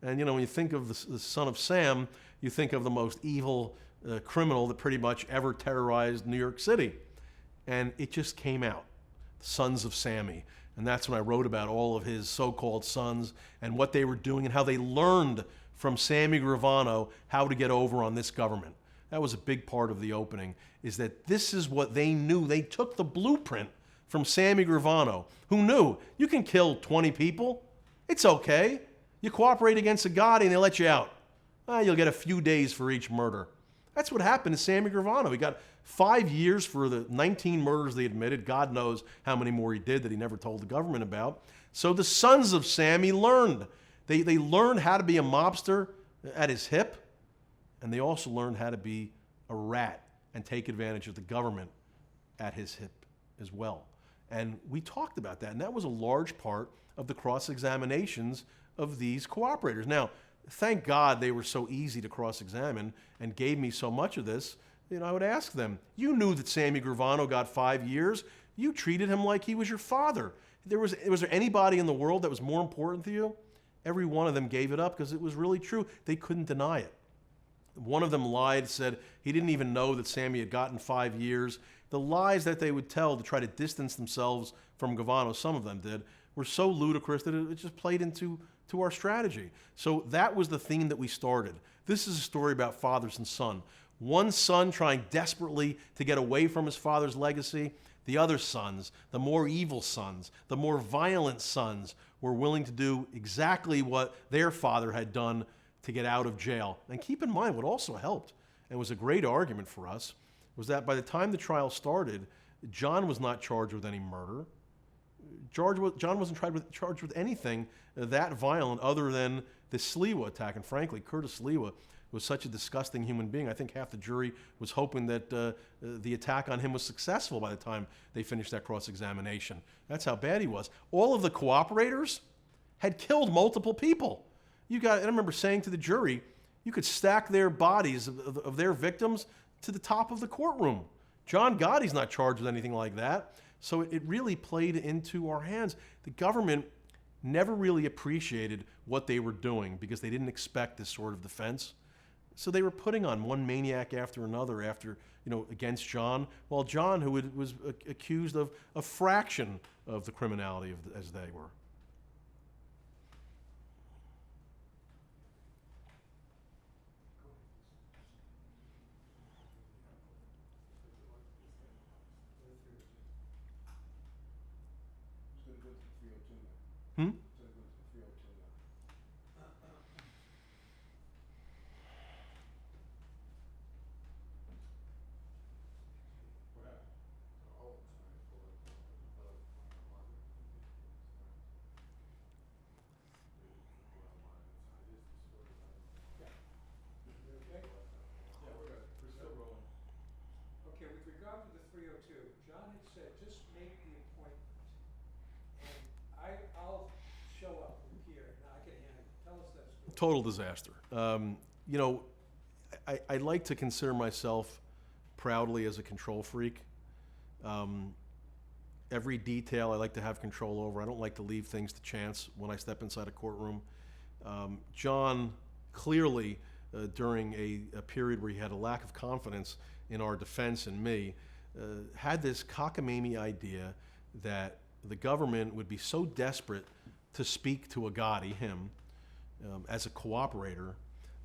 And when you think of the son of Sam, you think of the most evil criminal that pretty much ever terrorized New York City. And it just came out, Sons of Sammy. And that's when I wrote about all of his so-called sons and what they were doing and how they learned from Sammy Gravano how to get over on this government. That was a big part of the opening, is that this is what they knew. They took the blueprint from Sammy Gravano, who knew you can kill 20 people. It's okay. You cooperate against a Gotti and they let you out. You'll get a few days for each murder. That's what happened to Sammy Gravano. He got 5 years for the 19 murders they admitted. God knows how many more he did that he never told the government about. So the sons of Sammy learned. They learned how to be a mobster at his hip, and they also learned how to be a rat and take advantage of the government at his hip as well. And we talked about that, and that was a large part of the cross-examinations of these cooperators. Now, thank God they were so easy to cross-examine and gave me so much of this. I would ask them, you knew that Sammy Gravano got 5 years. You treated him like he was your father. Was there anybody in the world that was more important to you? Every one of them gave it up because it was really true. They couldn't deny it. One of them lied, said he didn't even know that Sammy had gotten 5 years. The lies that they would tell to try to distance themselves from Gravano, some of them did, were so ludicrous that it just played into our strategy. So that was the theme that we started. This is a story about fathers and son. One son trying desperately to get away from his father's legacy. The other sons, the more evil sons, the more violent sons, were willing to do exactly what their father had done to get out of jail. And keep in mind, what also helped, and was a great argument for us, was that by the time the trial started, John was not charged with any murder. John wasn't charged with anything that violent other than the Sliwa attack. And frankly, Curtis Sliwa was such a disgusting human being. I think half the jury was hoping that the attack on him was successful by the time they finished that cross-examination. That's how bad he was. All of the cooperators had killed multiple people. And I remember saying to the jury, you could stack their bodies of their victims to the top of the courtroom. John Gotti's not charged with anything like that. So it really played into our hands. The government never really appreciated what they were doing because they didn't expect this sort of defense. So they were putting on one maniac after another against John, while John, who was accused of a fraction of the criminality as they were. Hmm? Okay, with regard to the 302, John had said, just make the appointment, and I'll show up with Pierre, and I can handle it. Tell us that story. Total disaster. I like to consider myself proudly as a control freak. Every detail I like to have control over. I don't like to leave things to chance when I step inside a courtroom. John clearly, during a period where he had a lack of confidence in our defense and me, had this cockamamie idea that the government would be so desperate to speak to a Gotti, him, as a cooperator,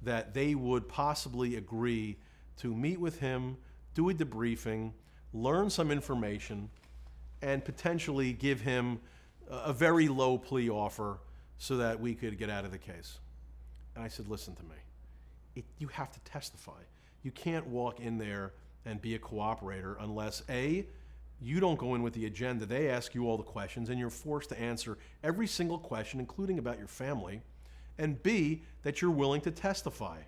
that they would possibly agree to meet with him, do a debriefing, learn some information, and potentially give him a very low plea offer so that we could get out of the case. And I said, listen to me. You have to testify. You can't walk in there and be a cooperator unless, A, you don't go in with the agenda. They ask you all the questions, and you're forced to answer every single question, including about your family, and B, that you're willing to testify.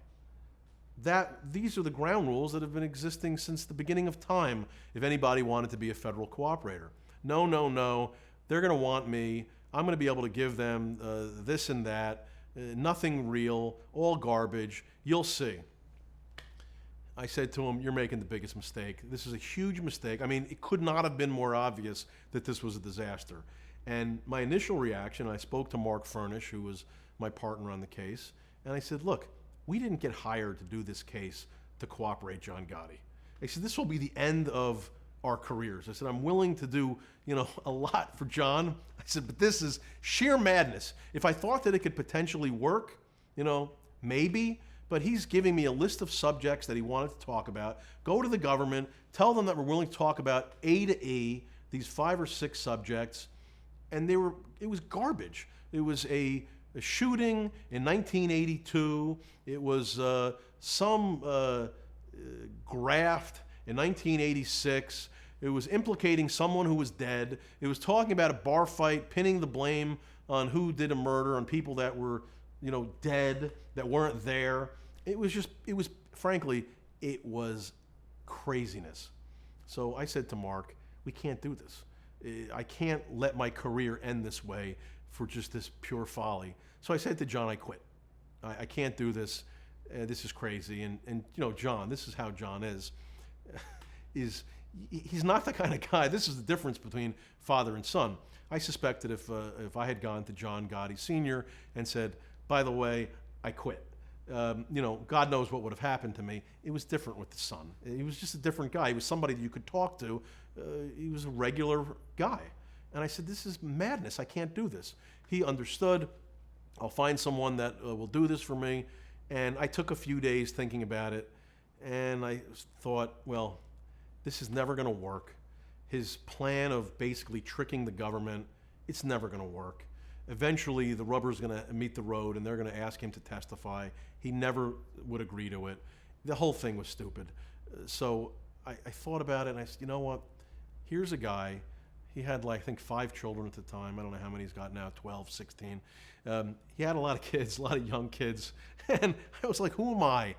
These are the ground rules that have been existing since the beginning of time if anybody wanted to be a federal cooperator. No. They're going to want me. I'm going to be able to give them this and that. Nothing real, all garbage. You'll see. I said to him, you're making the biggest mistake. This is a huge mistake. I mean, it could not have been more obvious that this was a disaster. And my initial reaction, I spoke to Mark Furnish, who was my partner on the case, and I said, look, we didn't get hired to do this case to cooperate John Gotti. I said, this will be the end of our careers. I said, I'm willing to do, a lot for John. I said, but this is sheer madness. If I thought that it could potentially work, maybe, but he's giving me a list of subjects that he wanted to talk about. Go to the government, tell them that we're willing to talk about A to E, these 5 or 6 subjects, and it was garbage. It was a shooting in 1982. It was some graft in 1986. It was implicating someone who was dead. It was talking about a bar fight, pinning the blame on who did a murder, on people that were, dead, that weren't there. Frankly, it was craziness. So I said to Mark, we can't do this. I can't let my career end this way for just this pure folly. So I said to John, I quit. I can't do this. This is crazy. And John, this is how John is he's not the kind of guy. This is the difference between father and son. I suspect that if I had gone to John Gotti Sr. and said, by the way, I quit, God knows what would have happened to me. It was different with the son. He was just a different guy. He was somebody that you could talk to. He was a regular guy. And I said, this is madness. I can't do this. He understood. I'll find someone that will do this for me. And I took a few days thinking about it. And I thought, well, this is never going to work. His plan of basically tricking the government, it's never going to work. Eventually, the rubber's going to meet the road, and they're going to ask him to testify. He never would agree to it. The whole thing was stupid. So I thought about it, and I said, you know what? Here's a guy. He had, like, I think 5 children at the time. I don't know how many he's got now, 12, 16. He had a lot of kids, a lot of young kids. And I was like, who am I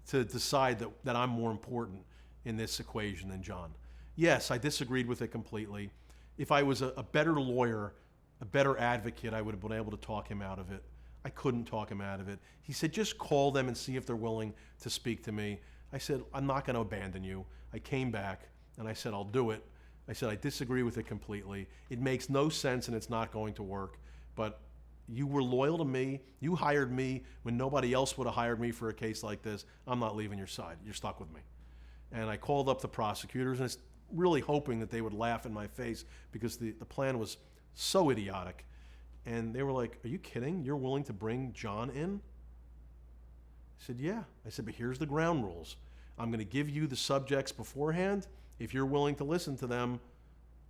to decide that I'm more important in this equation than John? Yes, I disagreed with it completely. If I was a better lawyer, a better advocate, I would have been able to talk him out of it. I couldn't talk him out of it. He said, just call them and see if they're willing to speak to me. I said, I'm not going to abandon you. I came back and I said, I'll do it. I said, I disagree with it completely. It makes no sense and it's not going to work. But you were loyal to me. You hired me when nobody else would have hired me for a case like this. I'm not leaving your side. You're stuck with me. And I called up the prosecutors, and it's really hoping that they would laugh in my face because the plan was so idiotic. And they were like, are you kidding? You're willing to bring John in? I said, yeah. I said, but here's the ground rules. I'm going to give you the subjects beforehand. If you're willing to listen to them,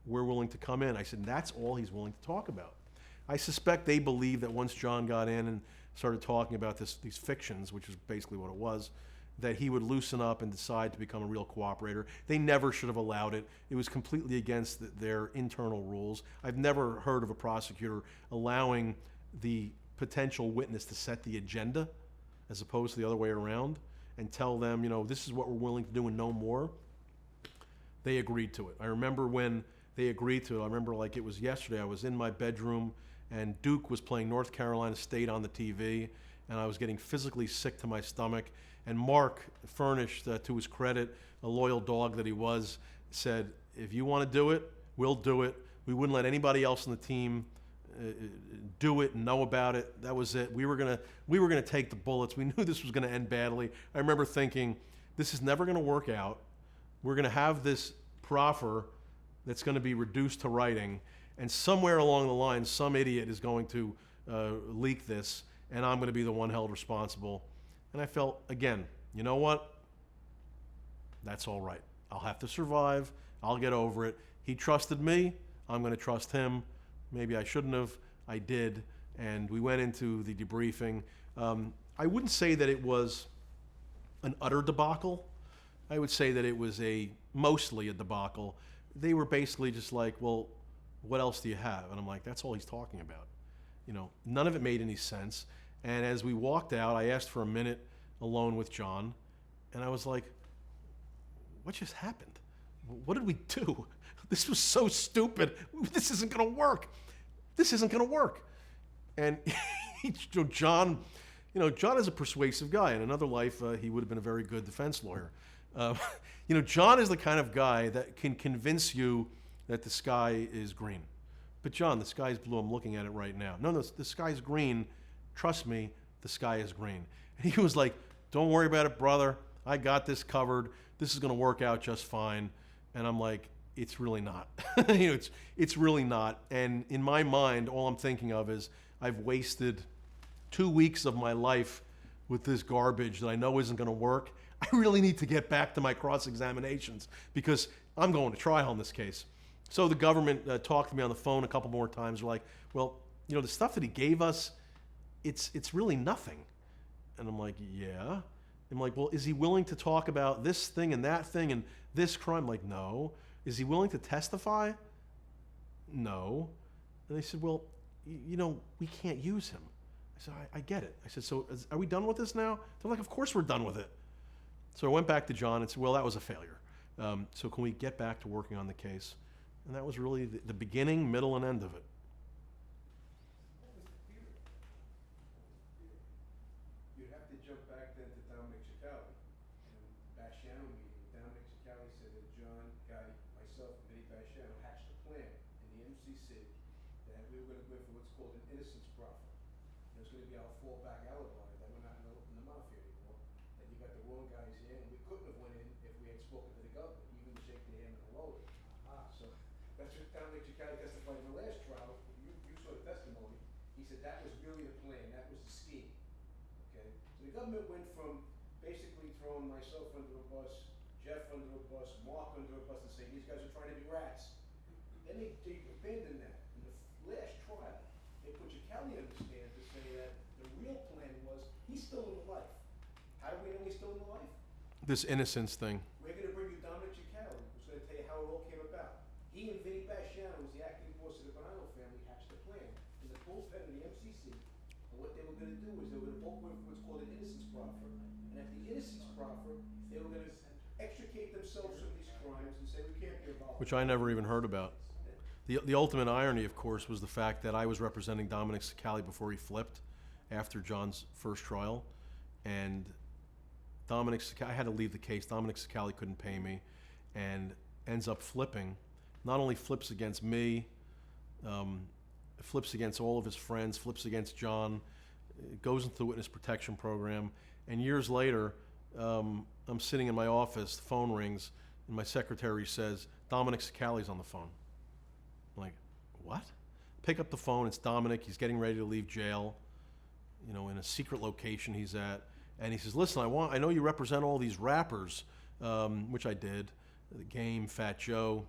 we're willing to come in. I said, that's all he's willing to talk about. I suspect they believe that once John got in and started talking about these fictions, which is basically what it was, that he would loosen up and decide to become a real cooperator. They never should have allowed it. It was completely against their internal rules. I've never heard of a prosecutor allowing the potential witness to set the agenda as opposed to the other way around and tell them, you know, this is what we're willing to do and no more. They agreed to it. I remember when they agreed to it. I remember like it was yesterday. I was in my bedroom and Duke was playing North Carolina State on the TV, and I was getting physically sick to my stomach. And Mark furnished, to his credit, a loyal dog that he was, said, if you want to do it, we'll do it. We wouldn't let anybody else on the team do it and know about it. That was it. We were gonna take the bullets. We knew this was going to end badly. I remember thinking, this is never going to work out. We're going to have this proffer that's going to be reduced to writing, and somewhere along the line, some idiot is going to leak this, and I'm going to be the one held responsible. And I felt, again, you know what? That's all right. I'll have to survive. I'll get over it. He trusted me. I'm going to trust him. Maybe I shouldn't have. I did. And we went into the debriefing. I wouldn't say that it was an utter debacle. I would say that it was mostly a debacle. They were basically just like, well, what else do you have? And I'm like, that's all he's talking about. You know, none of it made any sense. And as we walked out, I asked for a minute alone with John, and I was like, what just happened? What did we do? This was so stupid. This isn't going to work. This isn't going to work. And John, John is a persuasive guy. In another life, he would have been a very good defense lawyer. John is the kind of guy that can convince you that the sky is green. But John, the sky is blue. I'm looking at it right now. No, the sky's green. Trust me, the sky is green. And he was like, don't worry about it, brother. I got this covered. This is going to work out just fine. And I'm like, it's really not. It's really not. And in my mind, all I'm thinking of is I've wasted 2 weeks of my life with this garbage that I know isn't going to work. I really need to get back to my cross-examinations because I'm going to trial in this case. So the government talked to me on the phone a couple more times. They're like, well, the stuff that he gave us, it's really nothing. And I'm like, yeah. I'm like, well, is he willing to talk about this thing and that thing and this crime? I'm like, no. Is he willing to testify? No. And they said, well, we can't use him. I said, I get it. I said, so are we done with this now? They're like, of course we're done with it. So I went back to John and said, well, that was a failure. So can we get back to working on the case? And that was really the beginning, middle, and end of it. You'd have to jump back then to Dominic Cicali. And Basciano meeting, Dominic Cicali said that John, Gotti, myself, and Vinny Basciano hatched a plan in the MCC that we were going to go for what's called an innocence proffer. It was going to be our fallback alibi that we're not in the mafia anymore, that you got the wrong guys here, and we couldn't have went in if we had spoken to the government, even to shake their hand and hello it. So that's what Dominic Cicali testified in the last trial. You saw the testimony. He said that was really the plan. That was the scheme. Okay? So the government went from basically throwing myself under a bus, Jeff under a bus, Mark under a bus, and saying these guys are trying to be rats. Then they abandoned that. In the last trial, they put Chicali on the stand to say that the real plan was he's still in the life. How do we know he's still in the life? This innocence thing. We're going to bring you Dominic Chicali, who's going to tell you how it all came about. He and Vinny Basciano, who's the acting boss of the Bonanno family, hatched the plan in the bullpen of the MCC. And what they were going to do is they were going to vote for what's called an innocence proffer. And at the innocence proffer, they were going to extricate themselves from these crimes and say we can't be involved. Which I never even heard about. The ultimate irony, of course, was the fact that I was representing Dominic Cicali before he flipped after John's first trial. And Dominic Cicali, I had to leave the case. Dominic Cicali couldn't pay me and ends up flipping. Not only flips against me, flips against all of his friends, flips against John, goes into the witness protection program. And years later, I'm sitting in my office, the phone rings, and my secretary says, Dominic Cicali's on the phone. I'm like, what? Pick up the phone, it's Dominic, he's getting ready to leave jail, you know, in a secret location he's at. And he says, listen, I know you represent all these rappers, which I did, The Game, Fat Joe,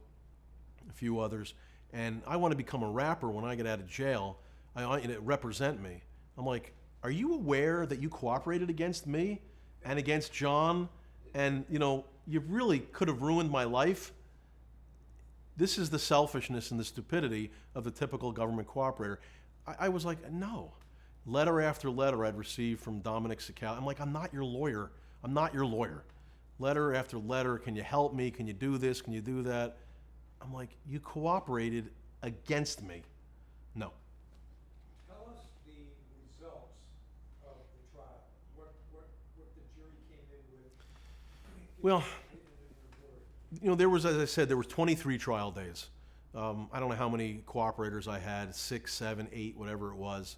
a few others, and I want to become a rapper when I get out of jail. I want you to represent me. I'm like, are you aware that you cooperated against me and against John? And, you know, you really could have ruined my life. This is the selfishness and the stupidity of the typical government cooperator. I was like, no. Letter after letter I'd received from Dominic Cicali. I'm like, I'm not your lawyer. I'm not your lawyer. Letter after letter, can you help me? Can you do this? Can you do that? I'm like, you cooperated against me. No. Tell us the results of the trial, what the jury came in with. Well, you know, there was, as I said, there was 23 trial days. I don't know how many cooperators I had, 6, 7, 8, whatever it was.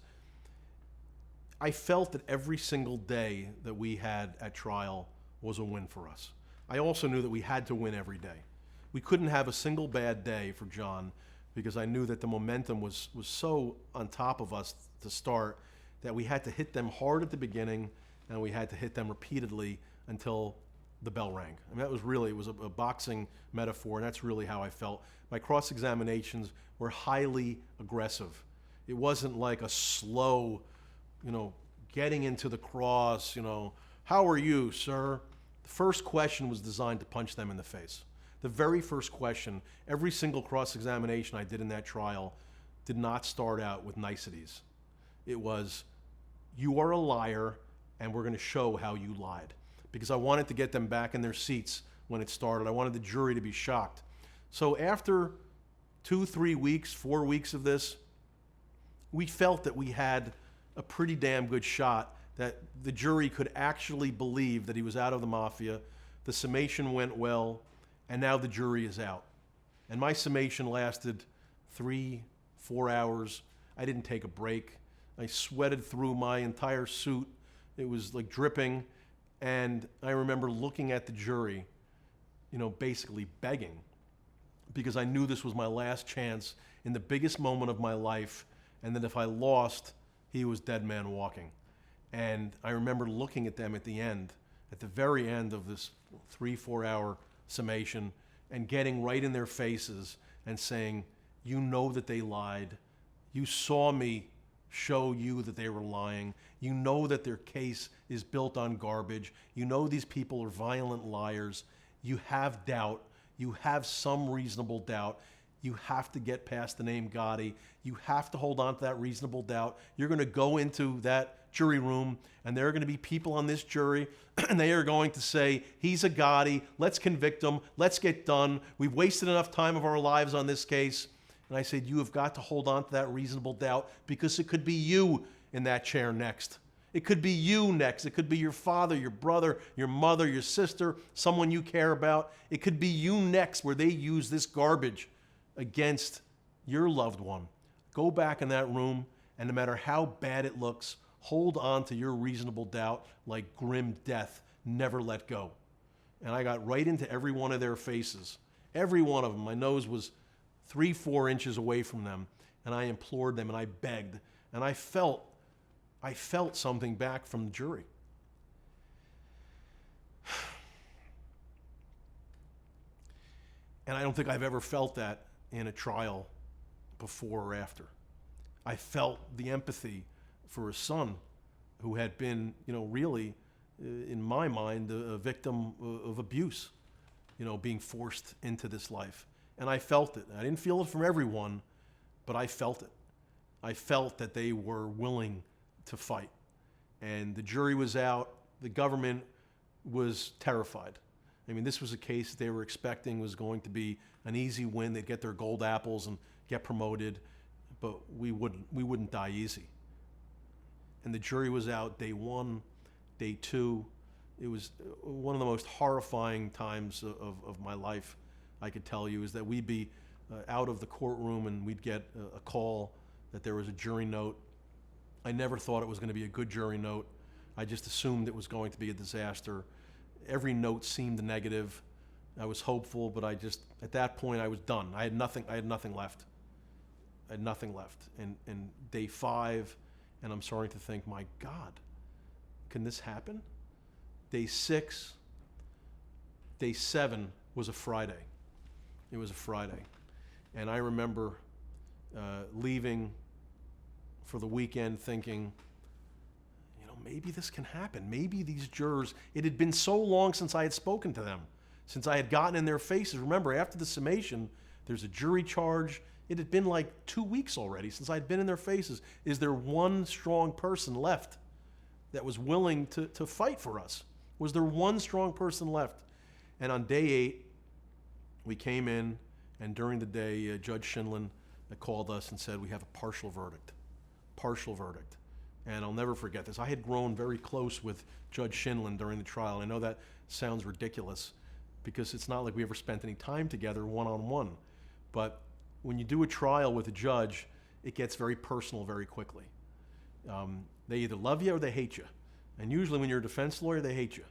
I felt that every single day that we had at trial was a win for us. I also knew that we had to win every day. We couldn't have a single bad day for John because I knew that the momentum was so on top of us to start that we had to hit them hard at the beginning and we had to hit them repeatedly until the bell rang. I mean, that was really, it was a boxing metaphor, and that's really how I felt. My cross-examinations were highly aggressive. It wasn't like a slow, you know, getting into the cross, you know, how are you, sir? The first question was designed to punch them in the face. The very first question, every single cross-examination I did in that trial did not start out with niceties. It was, you are a liar, and we're going to show how you lied. Because I wanted to get them back in their seats when it started. I wanted the jury to be shocked. So after 2, 3 weeks, 4 weeks of this, we felt that we had a pretty damn good shot that the jury could actually believe that he was out of the mafia. The summation went well, and now the jury is out. And my summation lasted 3, 4 hours. I didn't take a break. I sweated through my entire suit. It was like dripping. And I remember looking at the jury, you know, basically begging, because I knew this was my last chance in the biggest moment of my life, and that if I lost, he was dead man walking. And I remember looking at them at the end, at the very end of this 3, 4 hour summation, and getting right in their faces and saying, you know that they lied. You saw me show you that they were lying. You know that their case is built on garbage. You know these people are violent liars. You have doubt. You have some reasonable doubt. You have to get past the name Gotti. You have to hold on to that reasonable doubt. You're going to go into that jury room, and there are going to be people on this jury, and they are going to say, he's a Gotti. Let's convict him. Let's get done. We've wasted enough time of our lives on this case. And I said, you have got to hold on to that reasonable doubt, because it could be you in that chair next. It could be you next. It could be your father, your brother, your mother, your sister, someone you care about. It could be you next, where they use this garbage against your loved one. Go back in that room, and no matter how bad it looks, hold on to your reasonable doubt like grim death. Never let go. And I got right into every one of their faces. Every one of them. My nose was 3, 4 inches away from them, and I implored them, and I begged, and I felt something back from the jury. And I don't think I've ever felt that in a trial before or after. I felt the empathy for a son who had been, really, in my mind, a victim of abuse, being forced into this life. And I felt it. I didn't feel it from everyone, but I felt it. I felt that they were willing to fight. And the jury was out. The government was terrified. I mean, this was a case they were expecting was going to be an easy win. They'd get their gold apples and get promoted, but we wouldn't die easy. And the jury was out day 1, day 2. It was one of the most horrifying times of my life, I could tell you, is that we'd be out of the courtroom and we'd get a call that there was a jury note. I never thought it was going to be a good jury note. I just assumed it was going to be a disaster. Every note seemed negative. I was hopeful, but at that point I was done. I had nothing left. I had nothing left. And day 5, and I'm starting to think, my God, can this happen? Day 6, day 7 was a Friday. It was a Friday. And I remember leaving for the weekend thinking, maybe this can happen. Maybe these jurors, it had been so long since I had spoken to them, since I had gotten in their faces. Remember, after the summation, there's a jury charge. It had been like 2 weeks already since I'd been in their faces. Is there one strong person left that was willing to fight for us? Was there one strong person left? And on day 8, we came in, and during the day, Judge Shinlin called us and said, we have a partial verdict. Partial verdict. And I'll never forget this. I had grown very close with Judge Shinlin during the trial. I know that sounds ridiculous because it's not like we ever spent any time together one-on-one. But when you do a trial with a judge, it gets very personal very quickly. They either love you or they hate you. And usually when you're a defense lawyer, they hate you.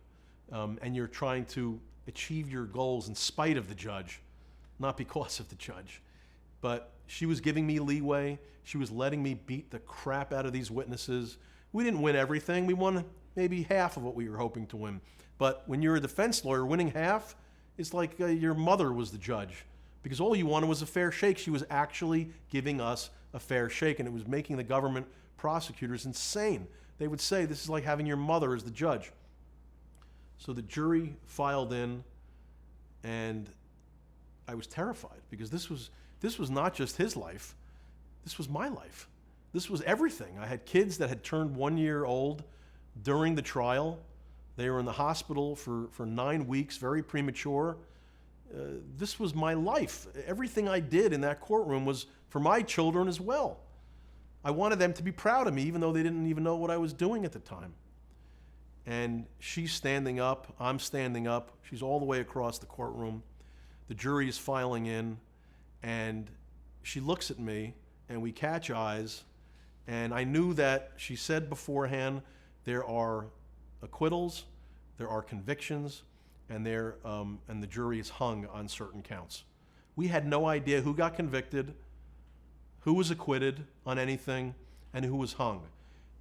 And you're trying to achieve your goals in spite of the judge, not because of the judge. But she was giving me leeway. She was letting me beat the crap out of these witnesses. We didn't win everything. We won maybe half of what we were hoping to win. But when you're a defense lawyer, winning half, it's like your mother was the judge, because all you wanted was a fair shake. She was actually giving us a fair shake, and it was making the government prosecutors insane. They would say, this is like having your mother as the judge. So the jury filed in, and I was terrified, because this was not just his life. This was my life. This was everything. I had kids that had turned 1 year old during the trial. They were in the hospital for 9 weeks, very premature. This was my life. Everything I did in that courtroom was for my children as well. I wanted them to be proud of me, even though they didn't even know what I was doing at the time. And she's standing up. I'm standing up. She's all the way across the courtroom. The jury is filing in, and she looks at me, and we catch eyes, and I knew that she said beforehand, there are acquittals, there are convictions, and the jury is hung on certain counts. We had no idea who got convicted, who was acquitted on anything, and who was hung.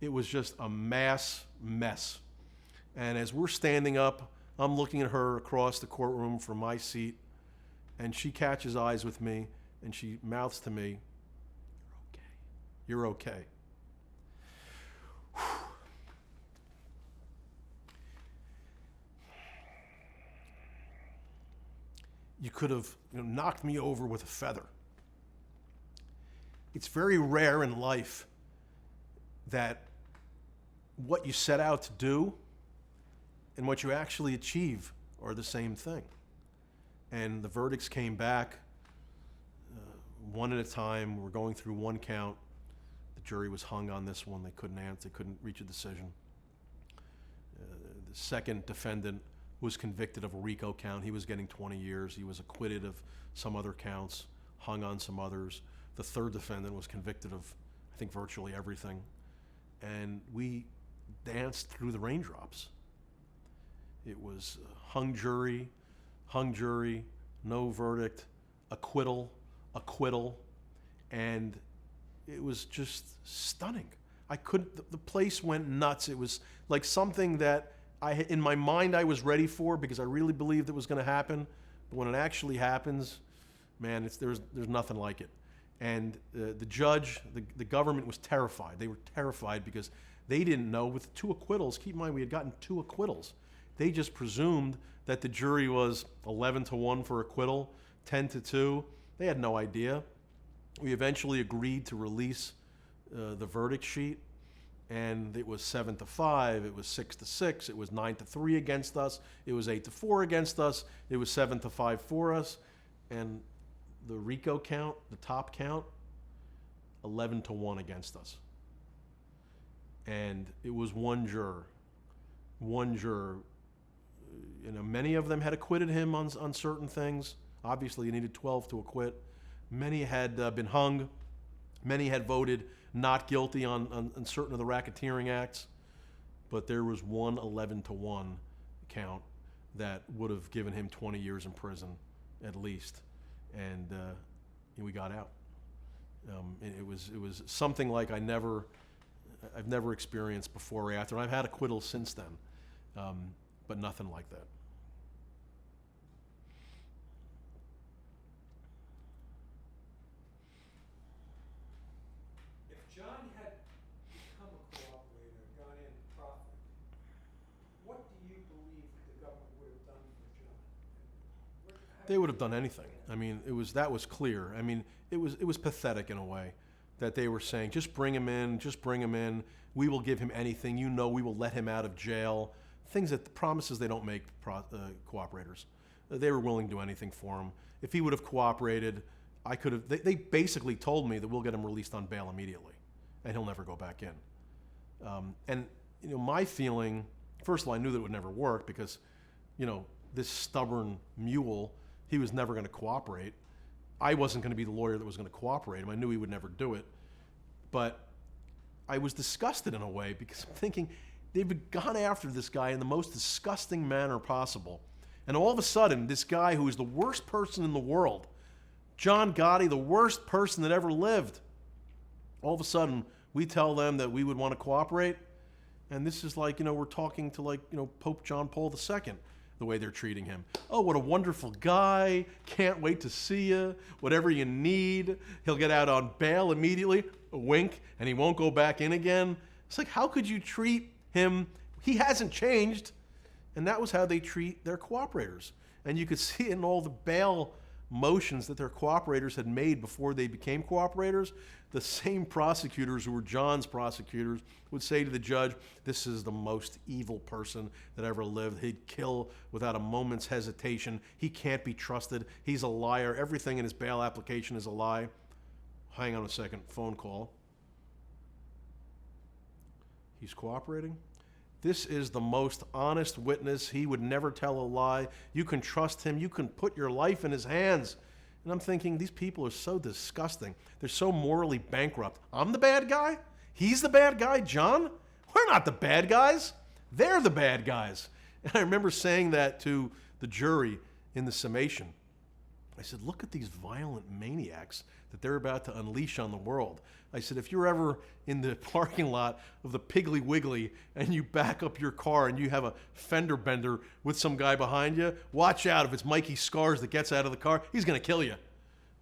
It was just a mass mess. And as we're standing up, I'm looking at her across the courtroom from my seat, and she catches eyes with me, and she mouths to me, "You're okay. You're okay." You could have knocked me over with a feather. It's very rare in life that what you set out to do and what you actually achieve are the same thing. And the verdicts came back one at a time. We're going through one count. The jury was hung on this one. They couldn't answer. They couldn't reach a decision. The second defendant was convicted of a RICO count. He was getting 20 years. He was acquitted of some other counts, hung on some others. The third defendant was convicted of, I think, virtually everything. And we danced through the raindrops. It was hung jury, no verdict, acquittal, and it was just stunning. The place went nuts. It was like something that in my mind I was ready for, because I really believed it was going to happen. But when it actually happens, Man, there's nothing like it. And the judge, the government was terrified. They were terrified because they didn't know, with 2 acquittals, keep in mind we had gotten 2 acquittals. They just presumed that the jury was 11-1 for acquittal, 10-2. They had no idea. We eventually agreed to release the verdict sheet, and it was 7-5, it was 6-6, it was 9-3 against us, it was 8-4 against us, it was 7-5 for us, and the RICO count, the top count, 11-1 against us. And it was one juror. You know, many of them had acquitted him on certain things. Obviously, you needed 12 to acquit. Many had been hung. Many had voted not guilty on certain of the racketeering acts. But there was one 11-1 count that would have given him 20 years in prison, at least. And we got out. It was something like I've never experienced before or after. And I've had acquittals since then, but nothing like that. If John had become a cooperator and gone in and profited, what do you believe the government would have done for John? They would have done anything. I mean, that was clear. I mean, it was pathetic in a way that they were saying, just bring him in. We will give him anything. You know, we will let him out of jail. Promises they don't make cooperators. They were willing to do anything for him. If he would have cooperated, I could have. They basically told me that we'll get him released on bail immediately, and he'll never go back in. And you know, my feeling, first of all, I knew that it would never work because, you know, this stubborn mule, he was never going to cooperate. I wasn't going to be the lawyer that was going to cooperate him. I knew he would never do it. But I was disgusted in a way because I'm thinking they've gone after this guy in the most disgusting manner possible. And all of a sudden, this guy who is the worst person in the world, John Gotti, the worst person that ever lived, all of a sudden we tell them that we would want to cooperate. And this is like, you know, we're talking to, like, you know, Pope John Paul II, the way they're treating him. Oh, what a wonderful guy. Can't wait to see you. Whatever you need. He'll get out on bail immediately. A wink, and he won't go back in again. It's like, how could you treat him? He hasn't changed. And that was how they treat their cooperators. And you could see it in all the bail motions that their cooperators had made before they became cooperators. The same prosecutors who were John's prosecutors would say to the judge, this is the most evil person that ever lived. He'd kill without a moment's hesitation. He can't be trusted. He's a liar. Everything in his bail application is a lie. Hang on a second. Phone call. He's cooperating. This is the most honest witness. He would never tell a lie. You can trust him. You can put your life in his hands. And I'm thinking, these people are so disgusting. They're so morally bankrupt. I'm the bad guy? He's the bad guy? John? We're not the bad guys. They're the bad guys. And I remember saying that to the jury in the summation. I said, look at these violent maniacs that they're about to unleash on the world. I said, if you're ever in the parking lot of the Piggly Wiggly and you back up your car and you have a fender bender with some guy behind you, watch out. If it's Mikey Scars that gets out of the car, he's going to kill you.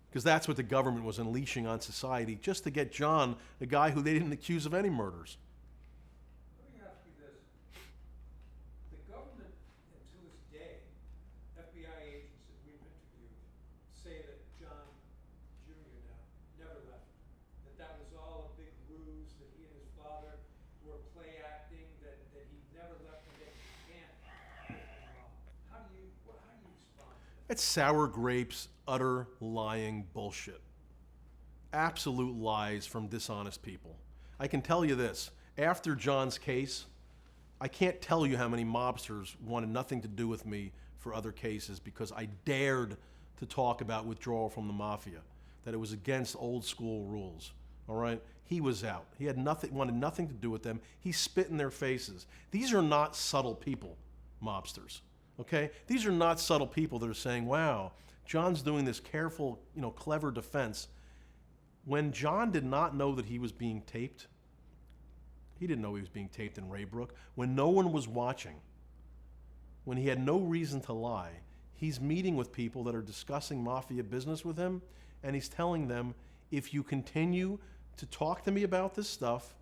Because that's what the government was unleashing on society, just to get John, a guy who they didn't accuse of any murders. Let me ask you this. The government, and to this day, FBI agents that we've interviewed say that John Jr. now never left. That was all a big ruse, that he and his father were play acting, that he never left, and that he can't get involved. How do you respond to that? It's sour grapes, utter lying bullshit. Absolute lies from dishonest people. I can tell you this, after John's case, I can't tell you how many mobsters wanted nothing to do with me for other cases because I dared to talk about withdrawal from the mafia, that it was against old school rules. All right? He was out. He had wanted nothing to do with them. He spit in their faces. These are not subtle people, mobsters. Okay? These are not subtle people that are saying, wow, John's doing this careful, clever defense. When John did not know that he was being taped, he didn't know he was being taped in Raybrook. When no one was watching, when he had no reason to lie, he's meeting with people that are discussing mafia business with him, and he's telling them, if you continue to talk to me about this stuff,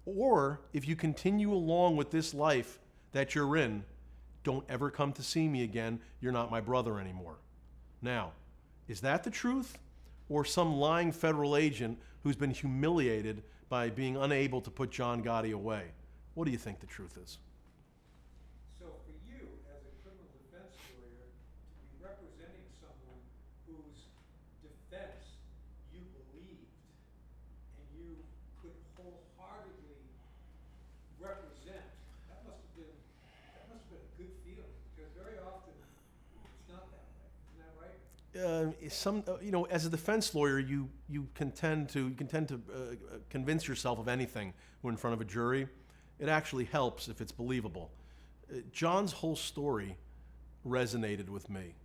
or if you continue along with this life that you're in, don't ever come to see me again. You're not my brother anymore. Now, is that the truth? Or some lying federal agent who's been humiliated by being unable to put John Gotti away? What do you think the truth is? So for you, as a criminal defense lawyer, to be representing someone whose defense you believed and you could wholeheartedly represent, that must have been a good feeling, because very often it's not that way. Isn't that right? As a defense lawyer, you can tend to convince yourself of anything when in front of a jury. It actually helps if it's believable. John's whole story resonated with me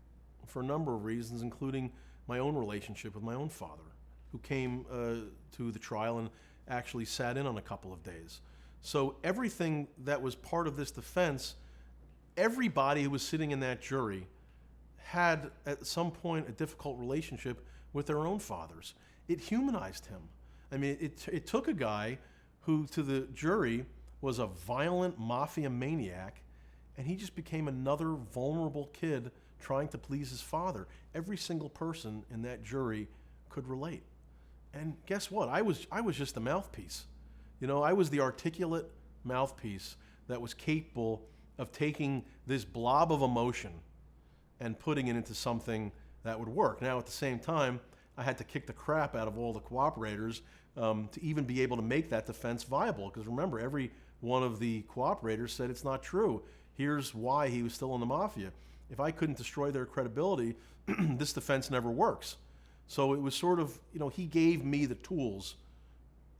for a number of reasons, including my own relationship with my own father, who came to the trial and actually sat in on a couple of days. So everything that was part of this defense, everybody who was sitting in that jury had at some point a difficult relationship with their own fathers. It humanized him. I mean, it took a guy who to the jury was a violent mafia maniac, and he just became another vulnerable kid trying to please his father. Every single person in that jury could relate. And guess what? I was just the mouthpiece. I was the articulate mouthpiece that was capable of taking this blob of emotion and putting it into something that would work. Now, at the same time, I had to kick the crap out of all the cooperators to even be able to make that defense viable. Because remember, every one of the cooperators said it's not true. Here's why he was still in the mafia. If I couldn't destroy their credibility, this defense never works. So it was sort of, he gave me the tools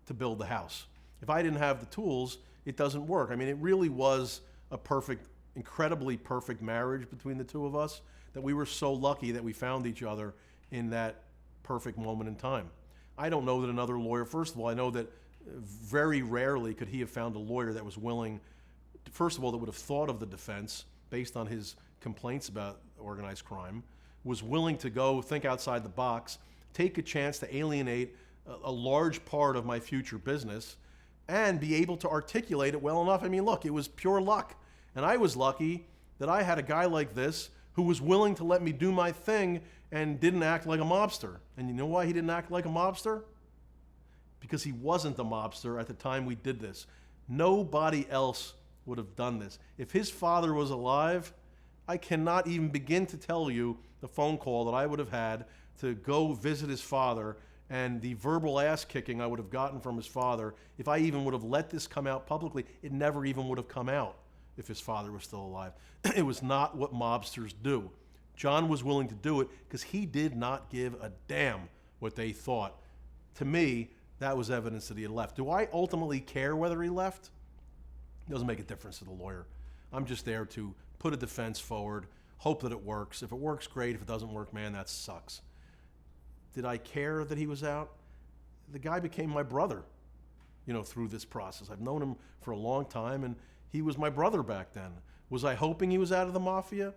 to build the house. If I didn't have the tools, it doesn't work. I mean, it really was a perfect, incredibly perfect marriage between the two of us, that we were so lucky that we found each other in that perfect moment in time. I don't know that another lawyer, first of all, I know that very rarely could he have found a lawyer that was willing, first of all, that would have thought of the defense based on his complaints about organized crime, was willing to go think outside the box, take a chance to alienate a large part of my future business, and be able to articulate it well enough. I mean, look, it was pure luck. And I was lucky that I had a guy like this who was willing to let me do my thing and didn't act like a mobster. And you know why he didn't act like a mobster? Because he wasn't the mobster at the time we did this. Nobody else would have done this. If his father was alive, I cannot even begin to tell you the phone call that I would have had to go visit his father and the verbal ass kicking I would have gotten from his father. If I even would have let this come out publicly, it never even would have come out if his father was still alive. It was not what mobsters do. John was willing to do it because he did not give a damn what they thought. To me, that was evidence that he had left. Do I ultimately care whether he left? It doesn't make a difference to the lawyer. I'm just there to put a defense forward, hope that it works. If it works, great. If it doesn't work, man, that sucks. Did I care that he was out? The guy became my brother, through this process. I've known him for a long time, and he was my brother back then. Was I hoping he was out of the mafia?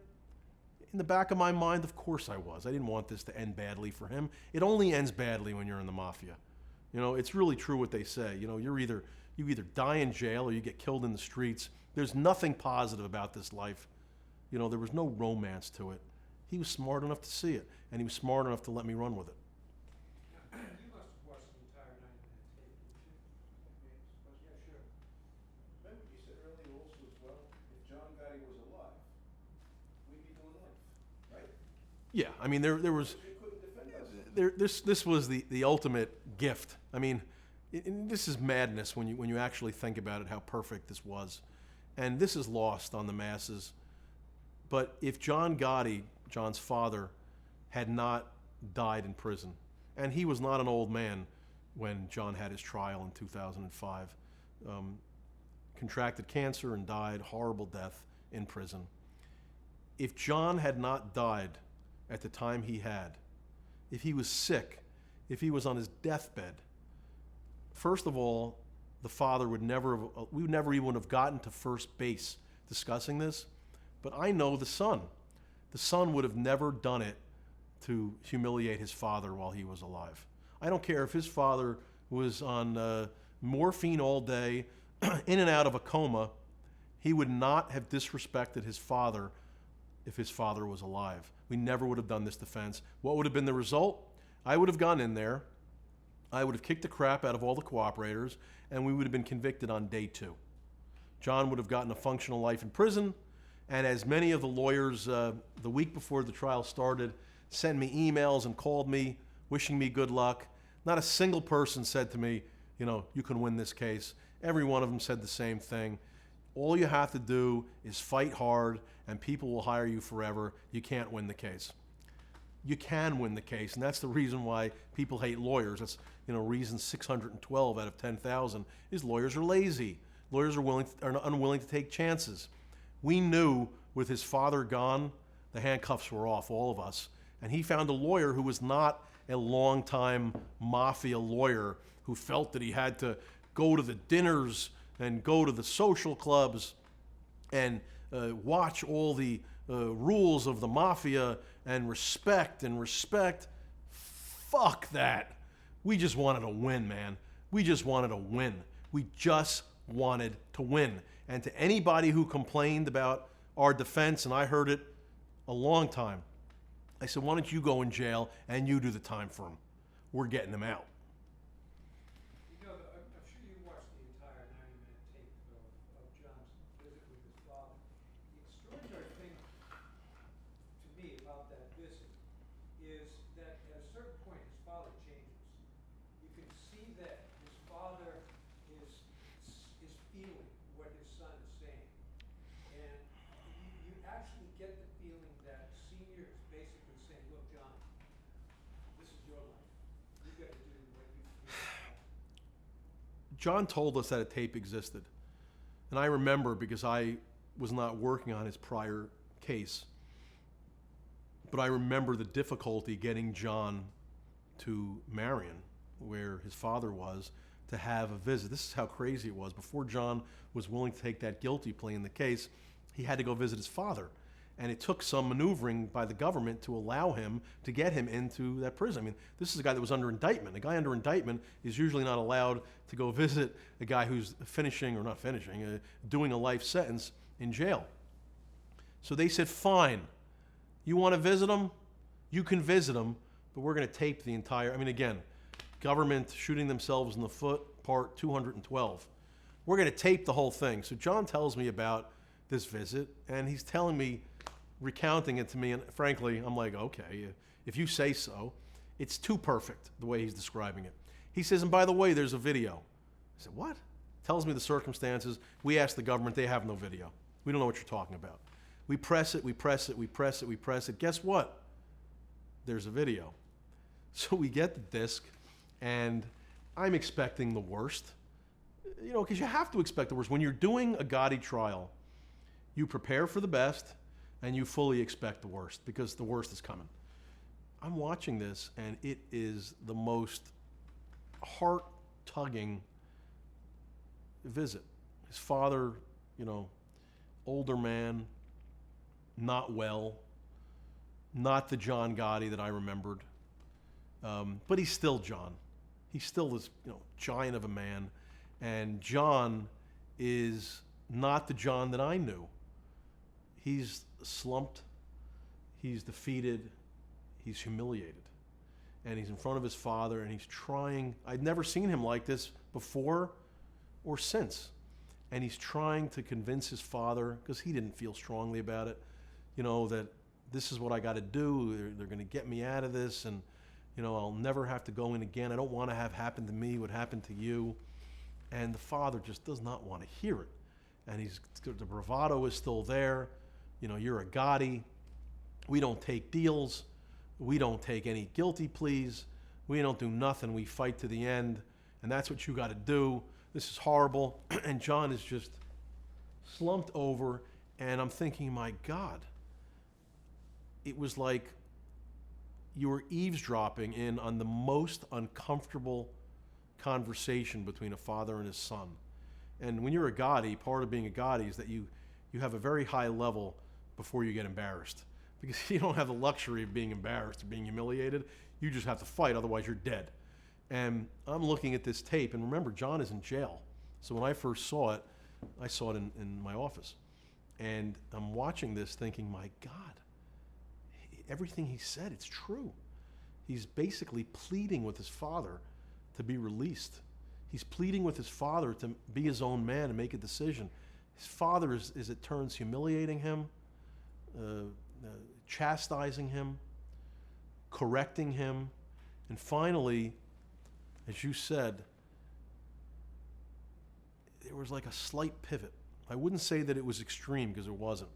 In the back of my mind, of course I was. I didn't want this to end badly for him. It only ends badly when you're in the mafia. It's really true what they say. You either die in jail or you get killed in the streets. There's nothing positive about this life. There was no romance to it. He was smart enough to see it, and he was smart enough to let me run with it. You must have watched the entire 90-minute tape, didn't you? Yeah, sure. Remember you said earlier also as well, if John Gotti was alive, we'd be doing life, right? Yeah, I mean, there was... You couldn't defend us. This was the ultimate gift. I mean, this is madness when you actually think about it, how perfect this was. And this is lost on the masses. But if John Gotti, John's father, had not died in prison, and he was not an old man when John had his trial in 2005, contracted cancer and died, horrible death in prison. If John had not died at the time he had, if he was sick, if he was on his deathbed, first of all, the father we never even have gotten to first base discussing this. But I know the son. The son would have never done it to humiliate his father while he was alive. I don't care if his father was on morphine all day, in and out of a coma. He would not have disrespected his father if his father was alive. We never would have done this defense. What would have been the result? I would have gone in there, I would have kicked the crap out of all the cooperators, and we would have been convicted on day 2. John would have gotten a functional life in prison, and as many of the lawyers the week before the trial started sent me emails and called me, wishing me good luck, not a single person said to me, you can win this case. Every one of them said the same thing. All you have to do is fight hard, and people will hire you forever. You can't win the case. You can win the case, and that's the reason why people hate lawyers. That's reason 612 out of 10,000 is lawyers are lazy. Lawyers are unwilling to take chances. We knew with his father gone, the handcuffs were off, all of us. And he found a lawyer who was not a longtime mafia lawyer who felt that he had to go to the dinners and go to the social clubs and watch all the rules of the mafia and respect. Fuck that. We just wanted to win, man. We just wanted to win. We just wanted to win. And to anybody who complained about our defense, and I heard it a long time, I said, why don't you go in jail and you do the time for him? We're getting him out. I'm sure you watched the entire 90-minute tape of John's visit with his father. The extraordinary thing to me about that visit is that at a certain point his father changes. You can see that his father is feeling what his son is saying. And you actually get the feeling that Senior is basically saying, look, John, this is your life. You got to do what you feel. John told us that a tape existed. And I remember because I was not working on his prior case. But I remember the difficulty getting John to Marion, where his father was, to have a visit. This is how crazy it was. Before John was willing to take that guilty plea in the case, he had to go visit his father. And it took some maneuvering by the government to allow him to get him into that prison. I mean, this is a guy that was under indictment. A guy under indictment is usually not allowed to go visit a guy who's doing a life sentence in jail. So they said, fine, you want to visit him? You can visit him, but we're going to tape the entire, again, government shooting themselves in the foot, part 212. We're going to tape the whole thing. So John tells me about this visit, and he's telling me, recounting it to me, and frankly, I'm like, okay, if you say so. It's too perfect, the way he's describing it. He says, and by the way, there's a video. I said, what? Tells me the circumstances. We asked the government, they have no video. We don't know what you're talking about. We press it. Guess what? There's a video. So we get the disc, and I'm expecting the worst. Because you have to expect the worst. When you're doing a Gotti trial, you prepare for the best, and you fully expect the worst, because the worst is coming. I'm watching this, and it is the most heart-tugging visit. His father, older man, not well, not the John Gotti that I remembered, but he's still John. He's still this giant of a man, and John is not the John that I knew. He's slumped, he's defeated, he's humiliated, and he's in front of his father, and he's trying. I'd never seen him like this before or since, and he's trying to convince his father, because he didn't feel strongly about it, that this is what I got to do. They're going to get me out of this, and I'll never have to go in again. I don't want to have happen to me what happened to you. And the father just does not want to hear it, and the bravado is still there. You're a Gotti. We don't take deals. We don't take any guilty pleas. We don't do nothing. We fight to the end, and that's what you got to do. This is horrible. And John is just slumped over, and I'm thinking, my God, it was like you were eavesdropping in on the most uncomfortable conversation between a father and his son. And when you're a Gotti, part of being a Gotti is that you have a very high level before you get embarrassed. because you don't have the luxury of being embarrassed or being humiliated. You just have to fight, otherwise you're dead. And I'm looking at this tape, and remember, John is in jail. So when I first saw it, I saw it in my office. And I'm watching this thinking, my God, everything he said, it's true. He's basically pleading with his father to be released. He's pleading with his father to be his own man and make a decision. His father is, as it turns, humiliating him, chastising him, correcting him, and finally, as you said, there was like a slight pivot. I wouldn't say that it was extreme, because it wasn't.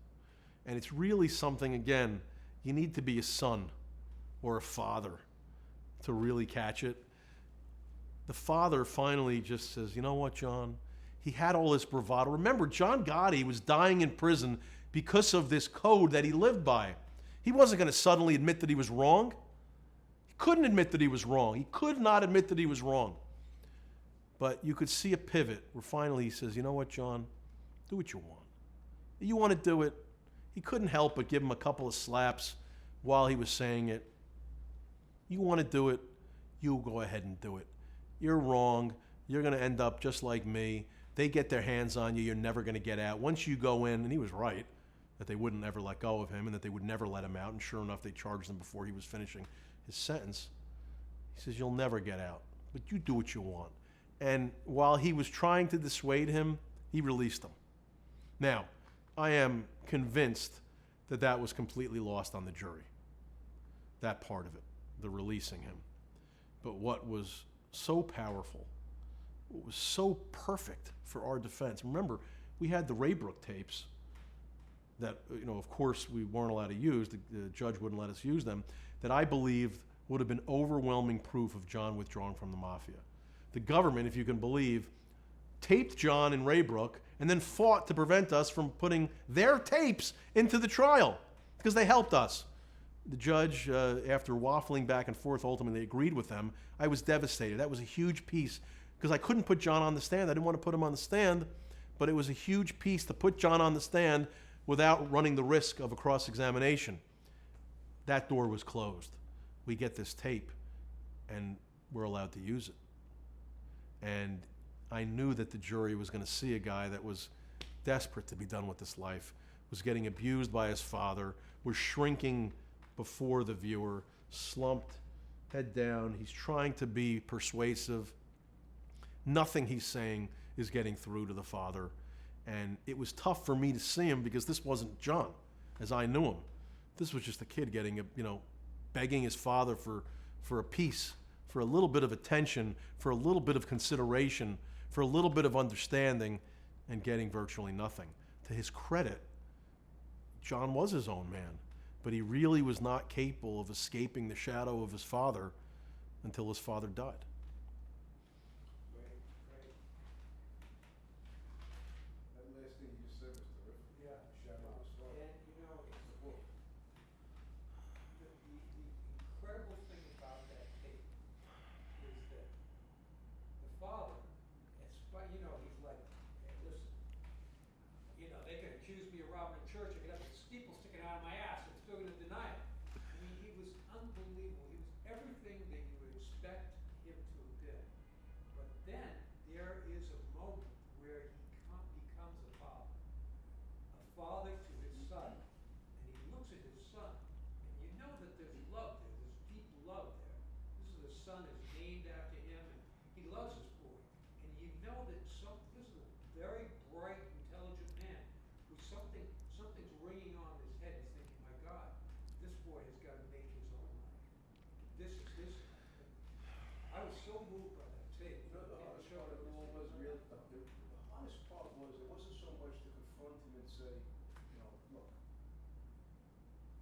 And it's really something, again, you need to be a son or a father to really catch it. The father finally just says, you know what, John? He had all this bravado. Remember, John Gotti was dying in prison because of this code that he lived by. He wasn't going to suddenly admit that he was wrong. He couldn't admit that he was wrong. He could not admit that he was wrong. But you could see a pivot where finally he says, you know what, John? Do what you want. You want to do it. He couldn't help but give him a couple of slaps while he was saying it. You want to do it, you go ahead and do it. You're wrong. You're going to end up just like me. They get their hands on you. You're never going to get out. Once you go in, and he was right, that they wouldn't ever let go of him and that they would never let him out. And sure enough, they charged him before he was finishing his sentence. He says, you'll never get out, but you do what you want. And while he was trying to dissuade him, he released him. Now, I am convinced that that was completely lost on the jury, that part of it, the releasing him. But what was so powerful, what was so perfect for our defense, remember, we had the Raybrook tapes that, of course, we weren't allowed to use, the judge wouldn't let us use them, that I believed would have been overwhelming proof of John withdrawing from the mafia. The government, if you can believe, taped John in Raybrook and then fought to prevent us from putting their tapes into the trial because they helped us. The judge, after waffling back and forth, ultimately agreed with them. I was devastated. That was a huge piece because I couldn't put John on the stand. I didn't want to put him on the stand, but it was a huge piece to put John on the stand without running the risk of a cross-examination. That door was closed. We get this tape, and we're allowed to use it. And I knew that the jury was going to see a guy that was desperate to be done with this life, was getting abused by his father, was shrinking before the viewer, slumped, head down. He's trying to be persuasive. Nothing he's saying is getting through to the father. And it was tough for me to see him because this wasn't John, as I knew him. This was just a kid getting, begging his father for a piece, for a little bit of attention, for a little bit of consideration, for a little bit of understanding, and getting virtually nothing. To his credit, John was his own man, but he really was not capable of escaping the shadow of his father until his father died. Right. That last thing you just said was terrific. Yeah. Shadow of his father. And, it's the book. The incredible thing about that tape is that the father, he's like, hey, listen, they could accuse me of robbing a church, I could have a steeple sticking out of my ass, I'm still gonna deny it. I mean, he was unbelievable, he was everything that you would expect him to have been. But then, there is a moment where he becomes a father to his son, and he looks at his son, and you know that there's love there, there's deep love there. This is a son is named after him, and he loves his boy. And you know that this is a very bright, intelligent man who something's ringing on his head. He's thinking, my God, this boy has got to make his own life. This. I was so moved by that tape. The hardest part of it all was really, the hardest part was, it wasn't so much to confront him and say, look,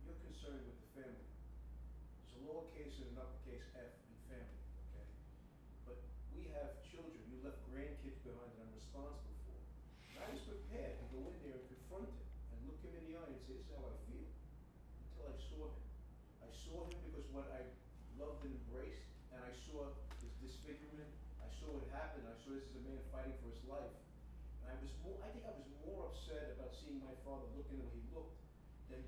you're concerned with the family. There's a lowercase and an uppercase F in family, okay? But we have children, you left grandkids behind that I'm responsible for. And I was prepared to go in there and confront him and look him in the eye and say, this is how I feel. Until I saw him. I saw him because what I loved and embraced, and I saw his disfigurement, I saw what happened, I saw this is a man fighting for his life. And I think I was more upset about seeing my father looking the way he looked than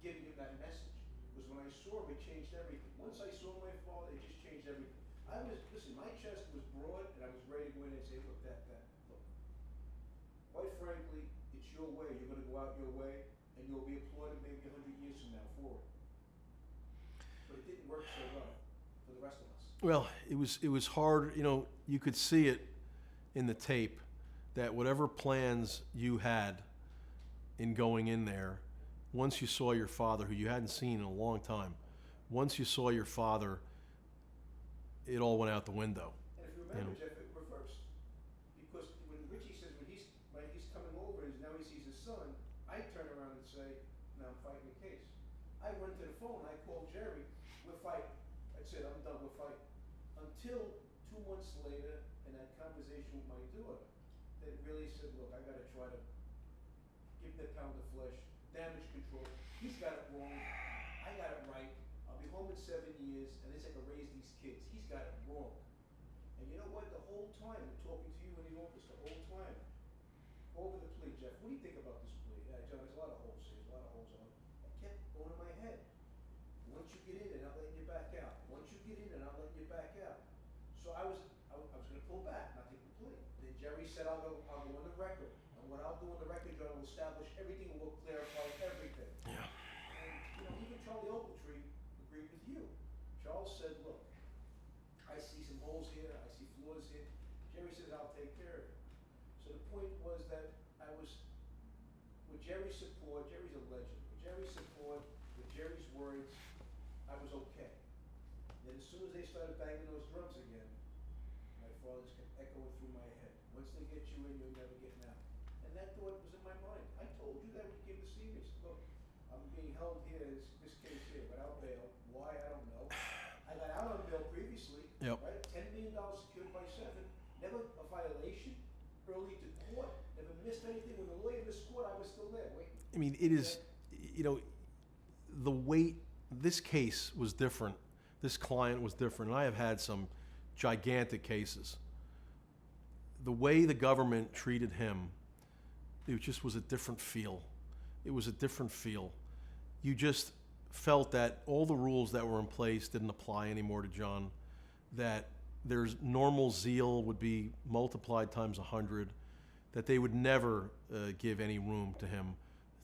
giving him that message. Because when I saw him, it changed everything. Once I saw my father, it just changed everything. Listen, my chest was broad, and I was ready to go in and say, look, look. Quite frankly, it's your way. You're gonna go out your way, and you'll be applauded maybe 100 years from now for it. But it didn't work so well for the rest of us. Well, it was hard. You know, you could see it in the tape that whatever plans you had in going in there, once you saw your father, who you hadn't seen in a long time, once you saw your father, it all went out the window. And if you remember, Jeff, it reversed. Because when Richie says when he's coming over and now he sees his son, I turn around and say, now I'm fighting the case. I went to the phone, I called Jerry, we're fighting. That's it, I'm done, we're fighting. Until 2 months later, in that conversation with my daughter, that really said, look, I gotta try to give him the pound of flesh, damage control. He's got it wrong, I got it right. I'll be home in 7 years, and this I can raise these kids. He's got it wrong. And you know what? The whole time, I'm talking to you in the office, the whole time, over the plea, Jeff, what do you think about this plea? John, there's a lot of holes here, there's a lot of holes on it. I kept going in my head. Once you get in, and I'll let you back out. Once you get in, and I'll let you back out. So I was going to pull back, not take the plea. Then Jerry said, I'll go on the record. And what I'll do on the record, John, will establish everything and will clarify everything. Yeah. And, you know, even Charlie Ogletree agreed with you. Charles said, look, I see some holes here, I see flaws here. Jerry says, I'll take care of it. So the point was that I was, with Jerry's support, Jerry's a legend. With Jerry's support, with Jerry's words, I was okay. Then as soon as they started banging those drums again, my father's kept echoing through my head. Once they get you in, you're never getting out. And that thought was in my mind. I told you that when you came to see me. I said, look, I'm being held here, this case here, without bail. Why, I don't know. I got out on bail previously, Yep. right? $10 million secured by 7. Never a violation, early to court, never missed anything. When the lawyer missed court, I was still there waiting. I mean, it is, you know, the weight, this case was different. This client was different. And I have had some gigantic cases. The way the government treated him, it just was a different feel. It was a different feel. You just felt that all the rules that were in place didn't apply anymore to John, that there's normal zeal would be multiplied times 100, that they would never give any room to him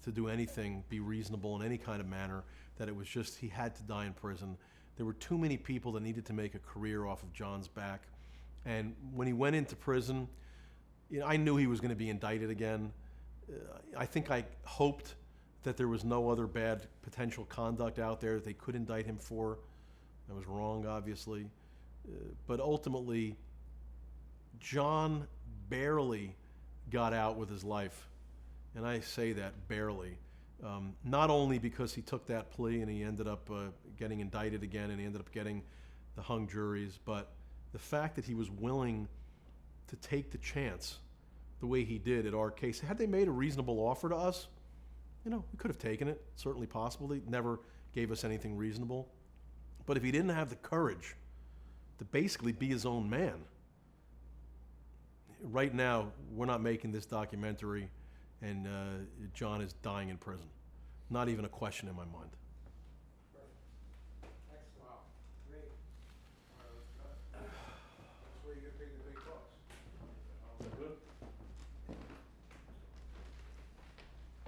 to do anything, be reasonable in any kind of manner, that it was just he had to die in prison. There were too many people that needed to make a career off of John's back. And when he went into prison, you know, I knew he was going to be indicted again. I think I hoped that there was no other bad potential conduct out there that they could indict him for. I was wrong, obviously. But ultimately, John barely got out with his life. And I say that barely. Not only because he took that plea and he ended up getting indicted again and he ended up getting the hung juries, but the fact that he was willing to take the chance the way he did at our case. Had they made a reasonable offer to us, you know, we could have taken it, certainly possible. They never gave us anything reasonable. But if he didn't have the courage to basically be his own man, right now, we're not making this documentary and John is dying in prison. Not even a question in my mind.